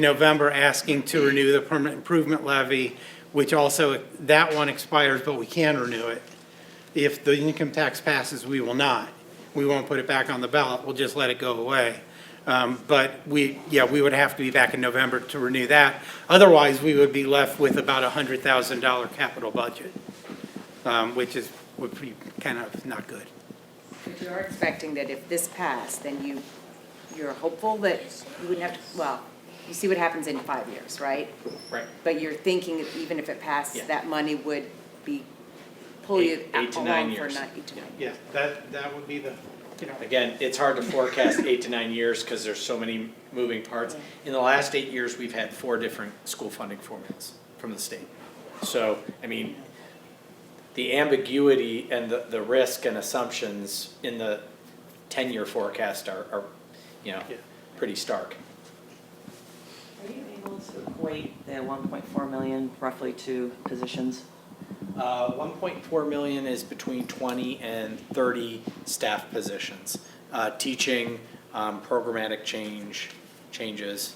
November asking to renew the permanent improvement levy, which also, that one expires, but we can renew it. If the income tax passes, we will not. We won't put it back on the ballot, we'll just let it go away. But we would have to be back in November to renew that. Otherwise, we would be left with about $100,000 capital budget, which would be kind of not good. But you are expecting that if this passed, then you're hopeful that you wouldn't have to, well, you see what happens in 5 years, right? Right. But you're thinking that even if it passed, Yeah. that money would pull you Eight to 9 along for years. 8 to 9. Yeah, that would be the, Again, it's hard to forecast 8 to 9 years because there's so many moving parts. In the last 8 years, we've had 4 different school funding formulas from the state. So, the ambiguity and the risk and assumptions in the 10-year forecast are pretty stark. Are you able to equate the 1.4 million roughly to positions? 1.4 million is between 20 and 30 staff positions. Teaching, programmatic changes.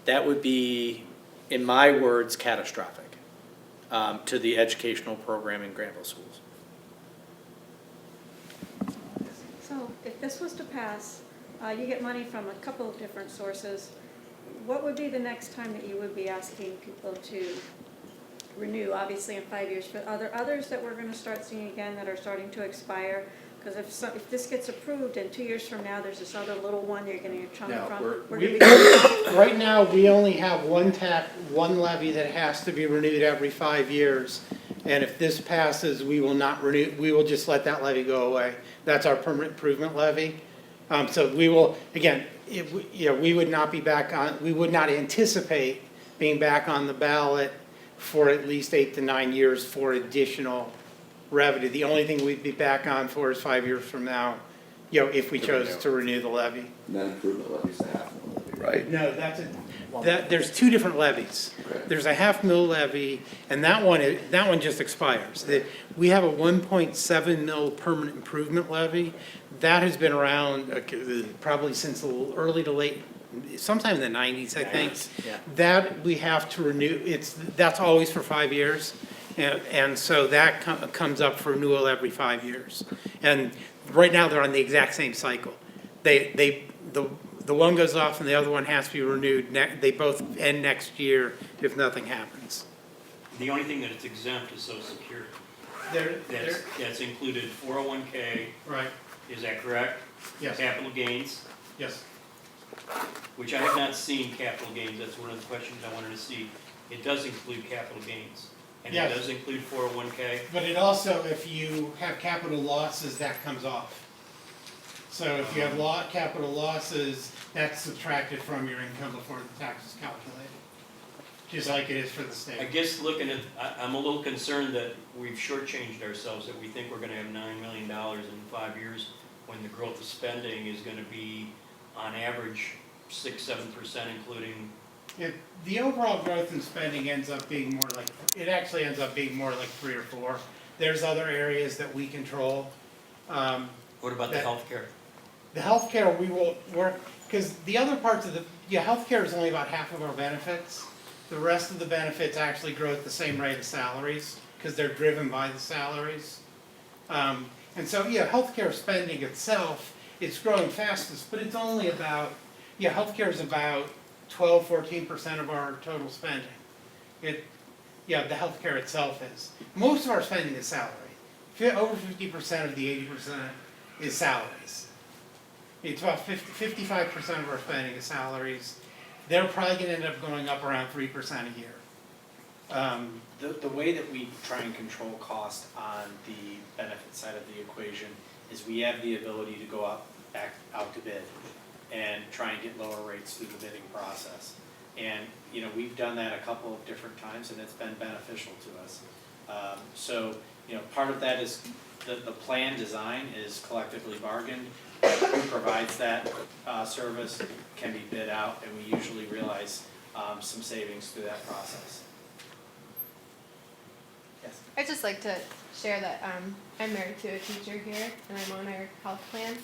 That would be, in my words, catastrophic to the educational program in Granville schools. So if this was to pass, you get money from a couple of different sources. What would be the next time that you would be asking people to renew, obviously in 5 years, but are there others that we're gonna start seeing again that are starting to expire? Because if this gets approved and 2 years from now, there's this other little one you're getting a chunk No, from, we're- we're gonna be. right now, we only have one levy that has to be renewed every 5 years. And if this passes, we will not renew, we will just let that levy go away. That's our permanent improvement levy. So we will, again, we would not be back on, we would not anticipate being back on the ballot for at least 8 to 9 years for additional revenue. The only thing we'd be back on for is 5 years from now, if we chose to renew the levy. And that improvement levy's the $500,000 levy, right? No, there's 2 different levies. Okay. There's a $500,000 levy, and that one just expires. We have a 1.7 mil permanent improvement levy. That has been around probably since early to late, sometime in the 90s, I think. Yeah. That we have to renew, that's always for 5 years. And so that comes up for renewal every 5 years. And right now, they're on the exact same cycle. The one goes off and the other one has to be renewed. They both end next year if nothing happens. The only thing that it's exempt is social security. They're, That's included 401K, right, is that correct? yes, Capital gains, yes. which I have not seen capital gains, that's one of the questions I wanted to see. It does include capital gains, and it Yes. does include 401K. But it also, if you have capital losses, that comes off. So if you have capital losses, that's subtracted from your income before the tax is calculated, just like it is for the I state. guess looking at, I'm a little concerned that we've shortchanged ourselves, that we think we're gonna have $9 million in 5 years, when the growth of spending is gonna be, on average, 6-7%, including, The overall growth in spending ends up being more like, it actually ends up being more like 3 or 4. There's other areas that we control. what about the That- healthcare? The healthcare, we will work, because the other parts of healthcare is only about half of our benefits. The rest of the benefits actually grow at the same rate as salaries, because they're driven by the salaries. And so, healthcare spending itself, it's growing fastest, but it's only about, healthcare is about 12-14% of our total spending. The healthcare itself is. Most of our spending is salary. Over 50% of the 80% is salaries. It's about 55% of our spending is salaries. They're probably gonna end up going up around 3% a year. The way that we try and control cost on the benefit side of the equation is we have the ability to go back out to bid and try and get lower rates through the bidding process. And, we've done that a couple of different times and it's been beneficial to us. So, part of that is the plan design is collectively bargained. Who provides that service can be bid out, and we usually realize some savings through that process. Yes. I'd just like to share that I'm married to a teacher here, and I'm on our health plan.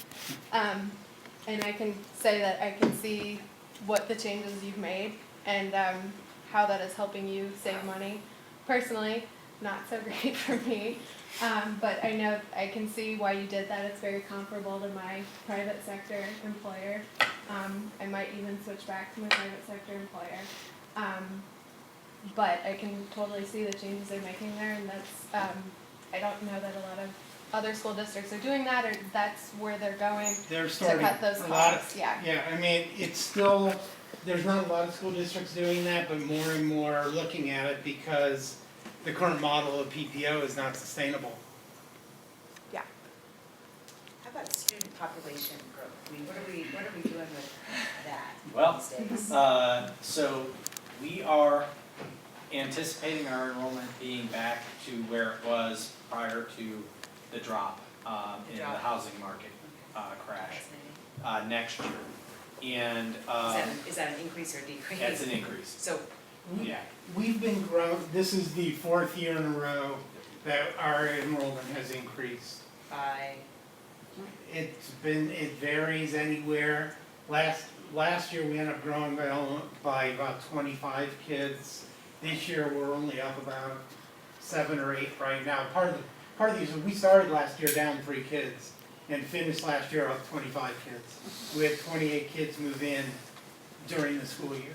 And I can say that I can see what the changes you've made and how that is helping you save money. Personally, not so great for me. But I know I can see why you did that. It's very comparable to my private sector employer. I might even switch back to my private sector employer. But I can totally see the changes they're making there, and that's, I don't know that a lot of other school districts are doing that, or that's where they're going They're to starting cut those a lot costs, of, yeah. I mean, it's still, there's not a lot of school districts doing that, but more and more are looking at it because the current model of PPO is not sustainable. How about student population growth? I mean, what are we doing with that Well, these days? So we are anticipating our enrollment being back to where it was prior to the drop in the Drop. housing market crash Fascinating. next year. And Is that an increase or decrease? that's an increase. So, Yeah. We've been growing, this is the 4th year in a row that our enrollment has increased. by, It varies anywhere. Last year, we ended up growing by about 25 kids. This year, we're only up about 7 or 8 right now. Part of these, we started last year down 3 kids and finished last year up 25 kids. We had 28 kids move in during the school year.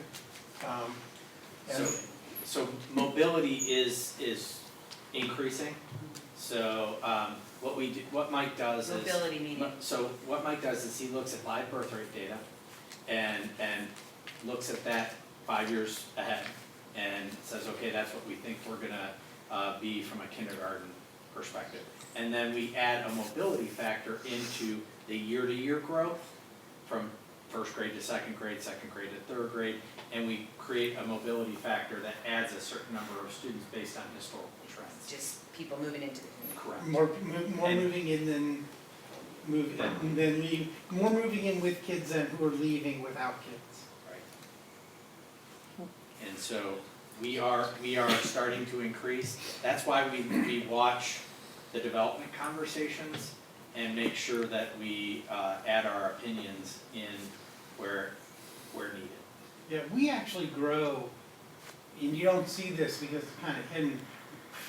And- So mobility is increasing. So what Mike does is. mobility meaning, So what Mike does is he looks at live birth rate data and looks at that 5 years ahead and says, okay, that's what we think we're gonna be from a kindergarten perspective. And then we add a mobility factor into the year-to-year growth from first grade to second grade to third grade, and we create a mobility factor that adds a certain number of students based on historical trends. just people moving into the community. Correct. More And- moving in than more moving in with kids than who are leaving without kids. Right. And so we are starting to increase. That's why we watch the development conversations and make sure that we add our opinions in where needed. Yeah, we actually grow, and you don't see this because it's kind of hidden.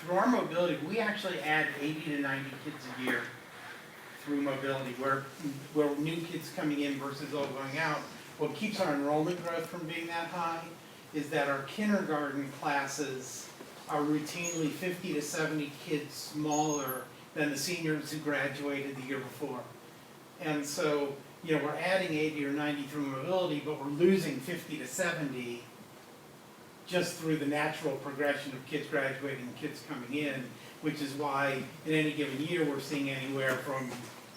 through our mobility, we actually add 80 to 90 kids a year through mobility, where new kids coming in versus all going out. What keeps our enrollment growth from being that high is that our kindergarten classes are routinely 50 to 70 kids smaller than the seniors who graduated the year before. And so, you know, we're adding 80 or 90 through mobility, but we're losing 50 to 70 just through the natural progression of kids graduating and kids coming in, which is why in any given year, we're seeing anywhere from,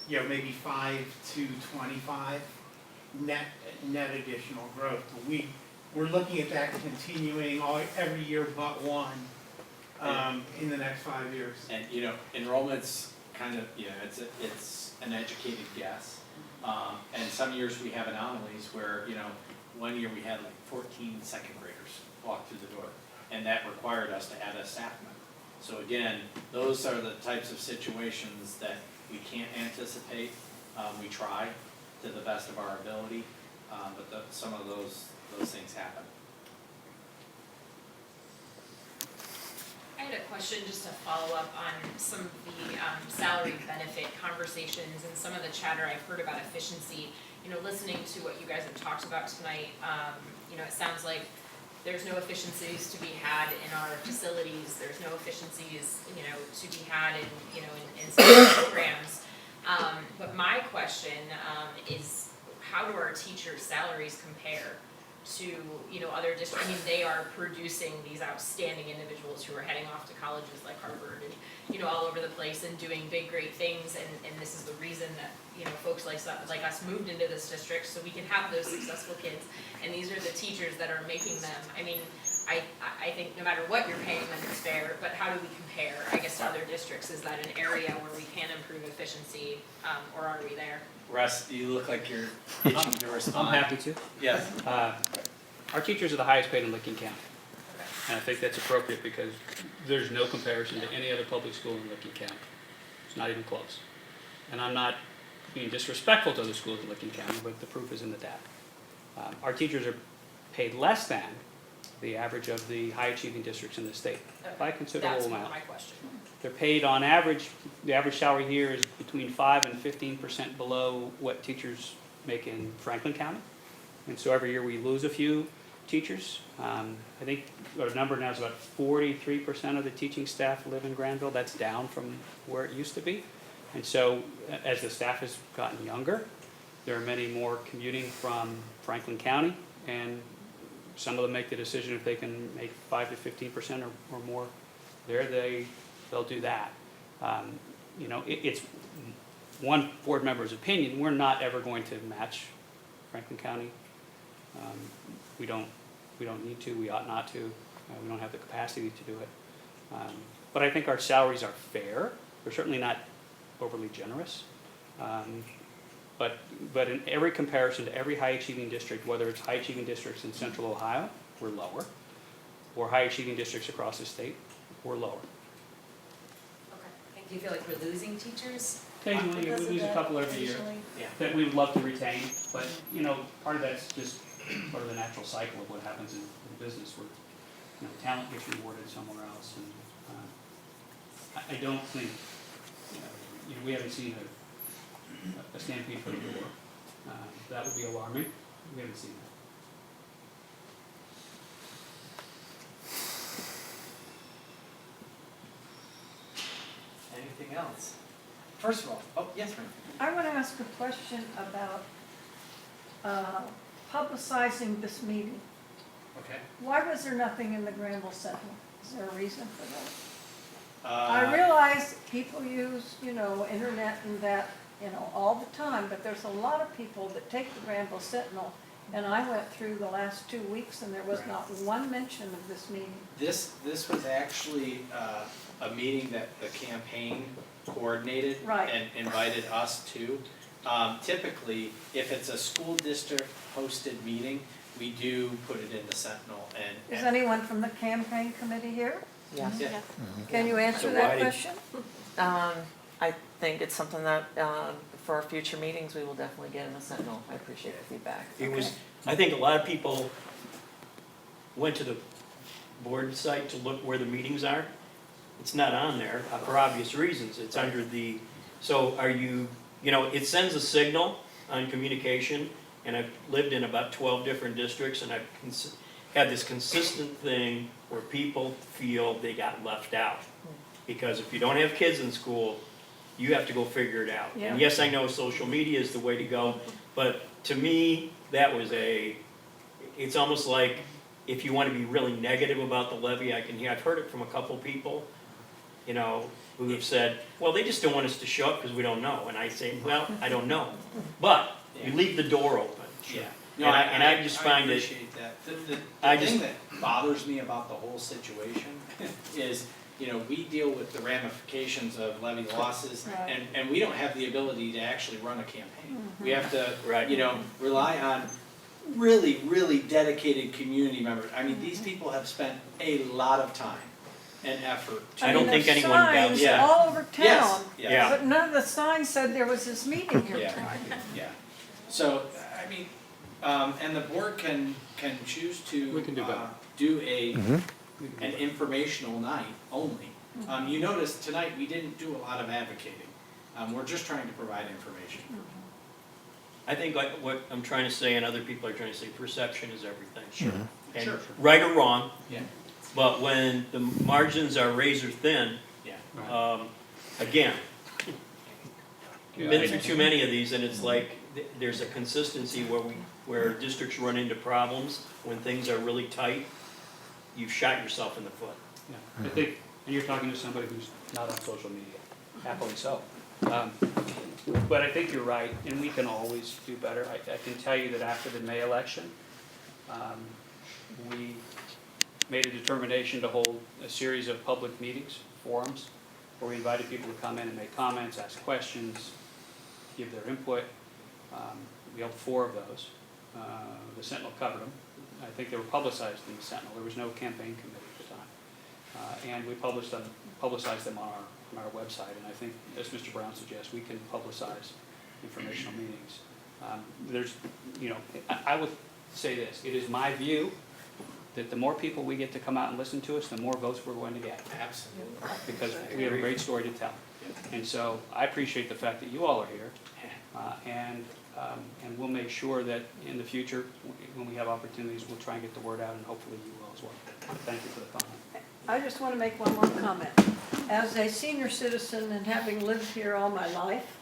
you know, maybe 5 to 25 net additional growth. But we're looking at that continuing every year but one in the next 5 years. And, you know, enrollment's kind of, you know, it's an educated guess. And some years we have anomalies where, you know, one year we had like 14 second graders walk through the door, and that required us to add a staff member. So again, those are the types of situations that we can't anticipate. We try to the best of our ability, but some of those things happen. I had a question just to follow up on some of the salary benefit conversations and some of the chatter I've heard about efficiency. You know, listening to what you guys have talked about tonight, you know, it sounds like there's no efficiencies to be had in our facilities. There's no efficiencies, you know, to be had in, you know, in some of the programs. But my question is, how do our teachers' salaries compare to, you know, other districts? I mean, they are producing these outstanding individuals who are heading off to colleges like Harvard and, you know, all over the place and doing big, great things. And this is the reason that, you know, folks like us moved into this district so we can have those successful kids. And these are the teachers that are making them. I mean, I think no matter what you're paying them, it's fair, but how do we compare, I guess, to other districts? Is that an area where we can improve efficiency, or are we there? Russ, you look like you're itching to respond. I'm happy to. Yes. Our teachers are the highest paid in Licking County. And I think that's appropriate because there's no comparison to any other public school in Licking County. It's not even close. And I'm not being disrespectful to other schools in Licking County, but the proof is in the data. Our teachers are paid less than the average of the high achieving districts in the state by a considerable amount. That's my question. They're paid on average, the average salary here is between 5 and 15% below what teachers make in Franklin County. And so every year we lose a few teachers. I think our number now is about 43% of the teaching staff live in Granville. That's down from where it used to be. And so as the staff has gotten younger, there are many more commuting from Franklin County, and some of them make the decision if they can make 5 to 15% or more there, they'll do that. You know, it's one board member's opinion. We're not ever going to match Franklin County. We don't need to. We ought not to. We don't have the capacity to do it. But I think our salaries are fair. They're certainly not overly generous. But in every comparison to every high-achieving district, whether it's high-achieving districts in Central Ohio, we're lower, or high-achieving districts across the state, we're lower. Okay. And do you feel like we're losing teachers? Occasionally, we because of lose a that, couple every year occasionally? that we would love to retain, but, you know, part of that's just part of the natural cycle of what happens in business where, you know, talent gets rewarded somewhere else. And I don't think, you know, we haven't seen a stampede for the door. That would be alarming. We haven't seen that. Anything else? First of all, yes, ma'am. I want to ask a question about publicizing this meeting. Okay. Why was there nothing in the Granville Sentinel? Is there a reason for that? I realize people use, you know, internet and that, you know, all the time, but there's a lot of people that take the Granville Sentinel, and I went through the last 2 weeks and there was not one mention of this meeting. This was actually a meeting that the campaign coordinated Right. and invited us to. Typically, if it's a school district hosted meeting, we do put it in the Sentinel and. Is anyone from the campaign committee here? Yes. Yeah. Can you answer So that why did- question? I think it's something that, for our future meetings, we will definitely get in the Sentinel. I appreciate the feedback. It was, I think a lot of people went to the board site to look where the meetings are, It's not on there for obvious reasons. It's under the, so are you, you know, it sends a signal on communication, and I've lived in about 12 different districts, and I've had this consistent thing where people feel they got left out. Because if you don't have kids in school, you have to go figure it out. Yeah. And yes, I know social media is the way to go, but to me, that was it's almost like, if you want to be really negative about the levy, I've heard it from a couple people, you know, who have said, well, they just don't want us to show up because we don't know. And I say, well, I don't know. But you leave the door open. Yeah. And I just find it, appreciate that. The I thing just- that bothers me about the whole situation is, you know, we deal with the ramifications of levy losses, Right. and we don't have the ability to actually run a campaign. We have to, Right. you know, rely on really, really dedicated community members. I mean, these people have spent a lot of time and effort. I don't think there's anyone doubts signs that. all over Yes, town, yes. Yeah. but none of the signs said there was this meeting here Yeah, tonight. yeah. So, I mean, and the board can choose to. We can do better. Do an informational night only. You notice tonight, we didn't do a lot of advocating. We're just trying to provide information. I think like what I'm trying to say, and other people are trying to say, perception is everything. Sure. And Sure. right or wrong, Yeah, but when the margins are razor thin, yeah. again, Yeah, been I- through too many of these, and it's like, there's a consistency where districts run into problems, when things are really tight, you've shot yourself in the foot. Yeah, I think, and you're talking to somebody who's not on social media, happily so. But I think you're right, and we can always do better. I can tell you that after the May election, we made a determination to hold a series of public meetings, forums, where we invited people to come in and make comments, ask questions, give their input. We held 4 of those. The Sentinel covered them. I think they were publicized in the Sentinel. There was no campaign committee at the time. And we publicized them on our website. And I think, as Mr. Brown suggests, we can publicize informational meetings. I would say this. It is my view that the more people we get to come out and listen to us, the more votes we're going to get. Absolutely. Because we have a great story to tell. And so I appreciate the fact that you all are here. And we'll make sure that in the future, when we have opportunities, we'll try and get the word out, and hopefully you will as well. Thank you for the comment. I just want to make one more comment. As a senior citizen and having lived here all my life,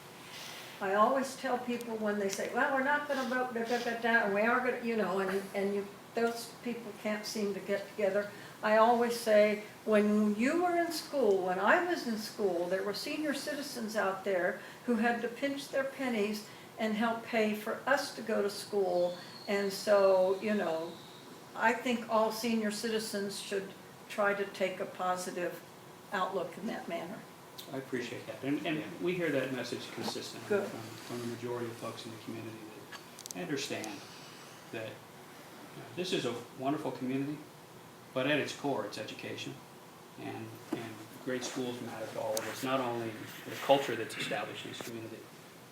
I always tell people when they say, well, we're not going to vote, and we are going to, you know, and those people can't seem to get together. I always say, when you were in school, when I was in school, there were senior citizens out there who had to pinch their pennies and help pay for us to go to school. And so, you know, I think all senior citizens should try to take a positive outlook in that manner. I appreciate that. And we hear that message consistently Good. from the majority of folks in the community that understand that this is a wonderful community, but at its core, it's education. And great schools matter to all of us, not only the culture that's established in this community,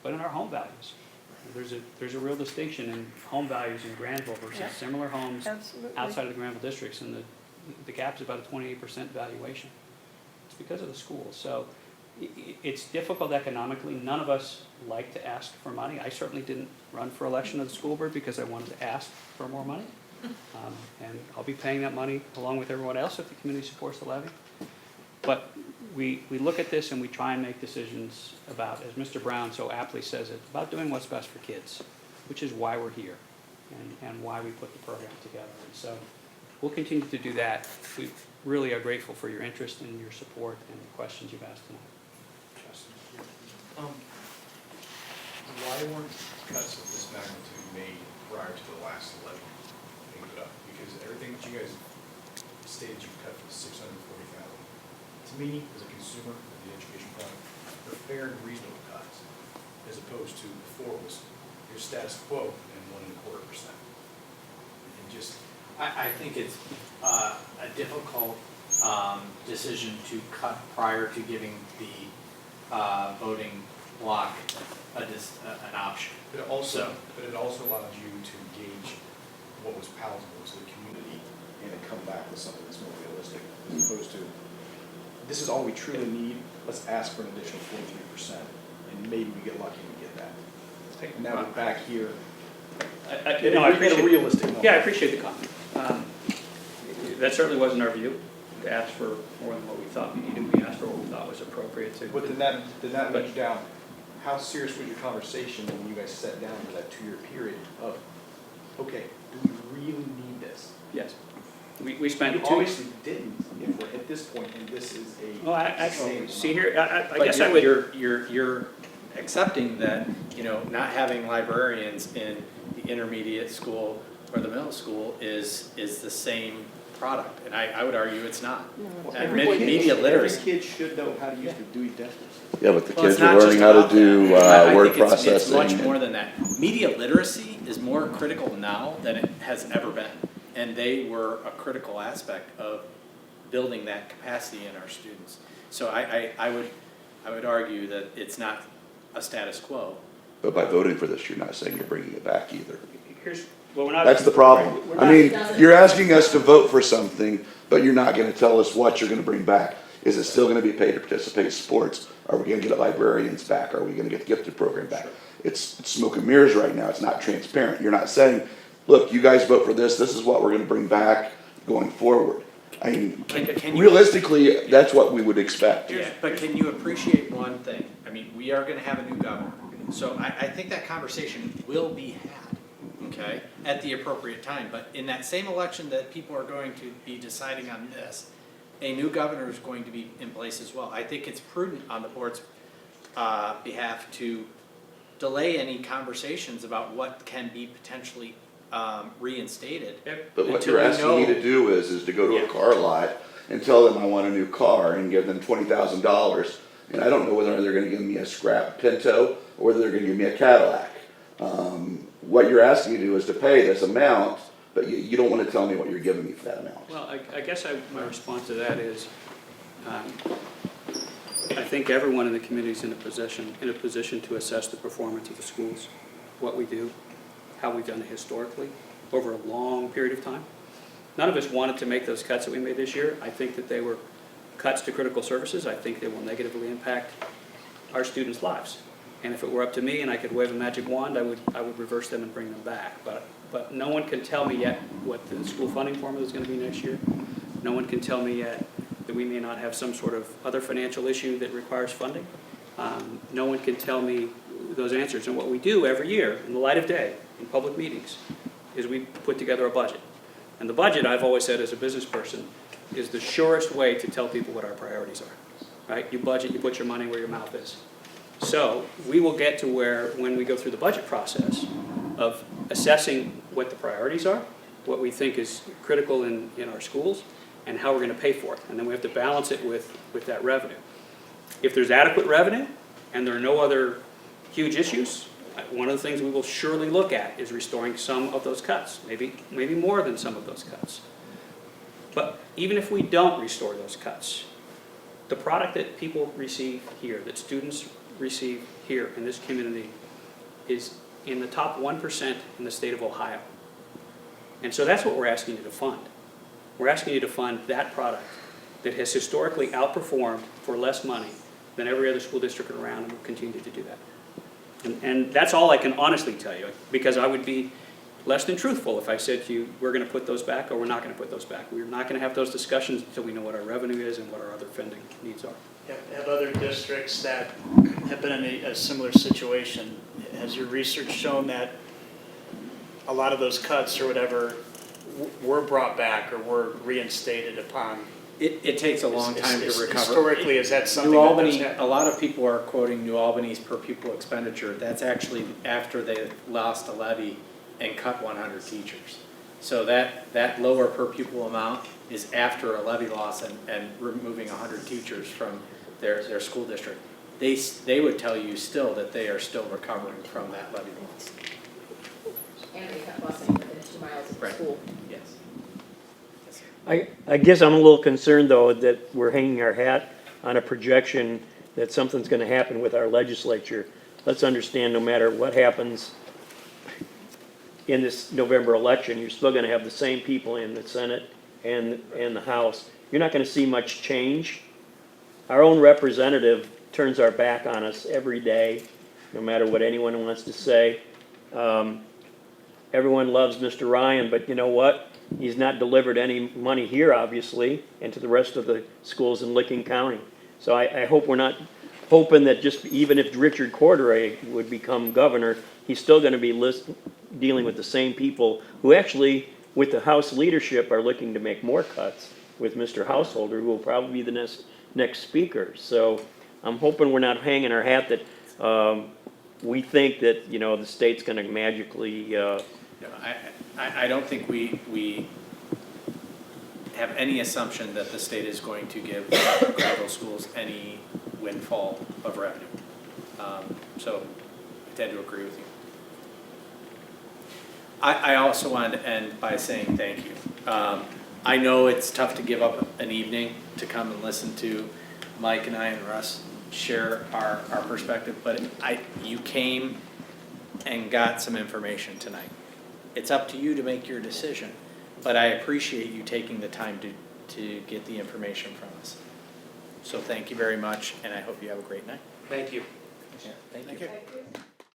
but in our home values. There's a real distinction in home values in Granville versus Yeah. similar homes Absolutely. outside of the Granville districts, and the gap is about a 28% valuation. It's because of the schools. So it's difficult economically. None of us like to ask for money. I certainly didn't run for election of the school board because I wanted to ask for more money. And I'll be paying that money along with everyone else if the community supports the levy. But we look at this and we try and make decisions about, as Mr. Brown so aptly says it, about doing what's best for kids, which is why we're here and why we put the program together. And so we'll continue to do that. We really are grateful for your interest and your support and the questions you've asked tonight. Why weren't cuts of this magnitude made prior to the last levy being put up? Because everything that you guys stated you cut was $640,000. To me, as a consumer of the education product, they're fair and reasonable cuts, as opposed to before it was your status quo and 1.25%. And just, I think it's a difficult decision to cut prior to giving the voting bloc an option. but it also allowed you to gauge what was palatable to the community and then come back with something that's more realistic, as opposed to this is all we truly need, let's ask for an additional 43%, and maybe we get lucky and get that. And now we're back here. No, I At a appreciate, realistic number. yeah, I appreciate the comment. That certainly wasn't our view, to ask for more than what we thought we needed. We asked for what we thought was appropriate to. But then that led you down, how serious was your conversation when you guys sat down for that 2-year period of, okay, do we really need this? Yes. We spent You 2 years. obviously didn't, if we're at this point, and this is a. Well, actually, see here, I But guess I would. you're accepting that, you know, not having librarians in the intermediate school or the middle school is the same product, and I would argue it's not. Well, And every kid- media literacy. Every kid should know how to use the Dewey Decimal System. Yeah, but the Well, it's kids are not learning just how to about do that. I word think it's processing. much and- more than that. Media literacy is more critical now than it has ever been. And they were a critical aspect of building that capacity in our students. So I would argue that it's not a status quo. But by voting for this, you're not saying you're bringing it back either. Here's, well, we're not. That's the problem. We're I not- mean, you're asking us to vote for something, but you're not gonna tell us what you're gonna bring back. Is it still gonna be paid to participate in sports? Are we gonna get librarians back? Are we gonna get the gifted program back? It's smoke and mirrors right now. It's not transparent. You're not saying, look, you guys vote for this, this is what we're gonna bring back going forward. I mean, Can you- realistically, that's what we would expect. Yeah, but can you appreciate one thing? I mean, we are gonna have a new governor, so I think that conversation will be had, okay, at the appropriate time. But in that same election that people are going to be deciding on this, a new governor is going to be in place as well. I think it's prudent on the board's behalf to delay any conversations about what can be potentially reinstated. But what until you're we asking me know- to do is to go to Yeah. a car lot and tell them I want a new car and give them $20,000. And I don't know whether they're gonna give me a scrap Pinto or whether they're gonna give me a Cadillac. What you're asking me to do is to pay this amount, but you don't wanna tell me what you're giving me for that amount. Well, I guess my response to that is, I think everyone in the committee is in a position to assess the performance of the schools, what we do, how we've done it historically, over a long period of time. None of us wanted to make those cuts that we made this year. I think that they were cuts to critical services. I think they will negatively impact our students' lives. And if it were up to me and I could wave a magic wand, I would reverse them and bring them back. But no one can tell me yet what the school funding formula is going to be next year. No one can tell me yet that we may not have some sort of other financial issue that requires funding. No one can tell me those answers. And what we do every year, in the light of day, in public meetings, is we put together a budget. And the budget, I've always said as a business person, is the surest way to tell people what our priorities are, right? You budget, you put your money where your mouth is. So we will get to where, when we go through the budget process of assessing what the priorities are, what we think is critical in our schools, and how we're going to pay for it. And then we have to balance it with that revenue. If there's adequate revenue and there are no other huge issues, one of the things we will surely look at is restoring some of those cuts, maybe more than some of those cuts. But even if we don't restore those cuts, the product that people receive here, that students receive here in this community, is in the top 1% in the state of Ohio. And so that's what we're asking you to fund. We're asking you to fund that product that has historically outperformed for less money than every other school district around, and will continue to do that. And that's all I can honestly tell you, because I would be less than truthful if I said to you, we're going to put those back or we're not going to put those back. We're not going to have those discussions until we know what our revenue is and what our other funding needs are. Have other districts that have been in a similar situation, has your research shown that a lot of those cuts or whatever were brought back or were reinstated upon? It takes a long time to recover. Historically, is that something New that Albany, does happen? a lot of people are quoting New Albany's per pupil expenditure. That's actually after they lost a levy and cut 100 teachers. So that lower per pupil amount is after a levy loss and removing 100 teachers from their school district. They would tell you still that they are still recovering from that levy loss. And they cut busing within 2 miles of the Right. school. Yes. I guess I'm a little concerned, though, that we're hanging our hat on a projection that something's gonna happen with our legislature. Let's understand, no matter what happens in this November election, you're still gonna have the same people in the Senate and the House. You're not gonna see much change our own representative turns our back on us every day, no matter what anyone wants to say. Everyone loves Mr. Ryan, but you know what? He's not delivered any money here, obviously, and to the rest of the schools in Licking County. So I hope we're not hoping that just, even if Richard Cordray would become governor, he's still gonna be dealing with the same people who actually, with the House leadership, are looking to make more cuts with Mr. Householder, who will probably be the next speaker. So I'm hoping we're not hanging our hat that, we think that, you know, the state's gonna magically, No, I don't think we have any assumption that the state is going to give Granville schools any windfall of revenue. So I tend to agree with you. I also wanted to end by saying thank you. I know it's tough to give up an evening to come and listen to Mike and I and Russ share our perspective, but you came and got some information tonight. It's up to you to make your decision, but I appreciate you taking the time to get the information from us. So thank you very much, and I hope you have a great night. Thank you. Yeah, thank you.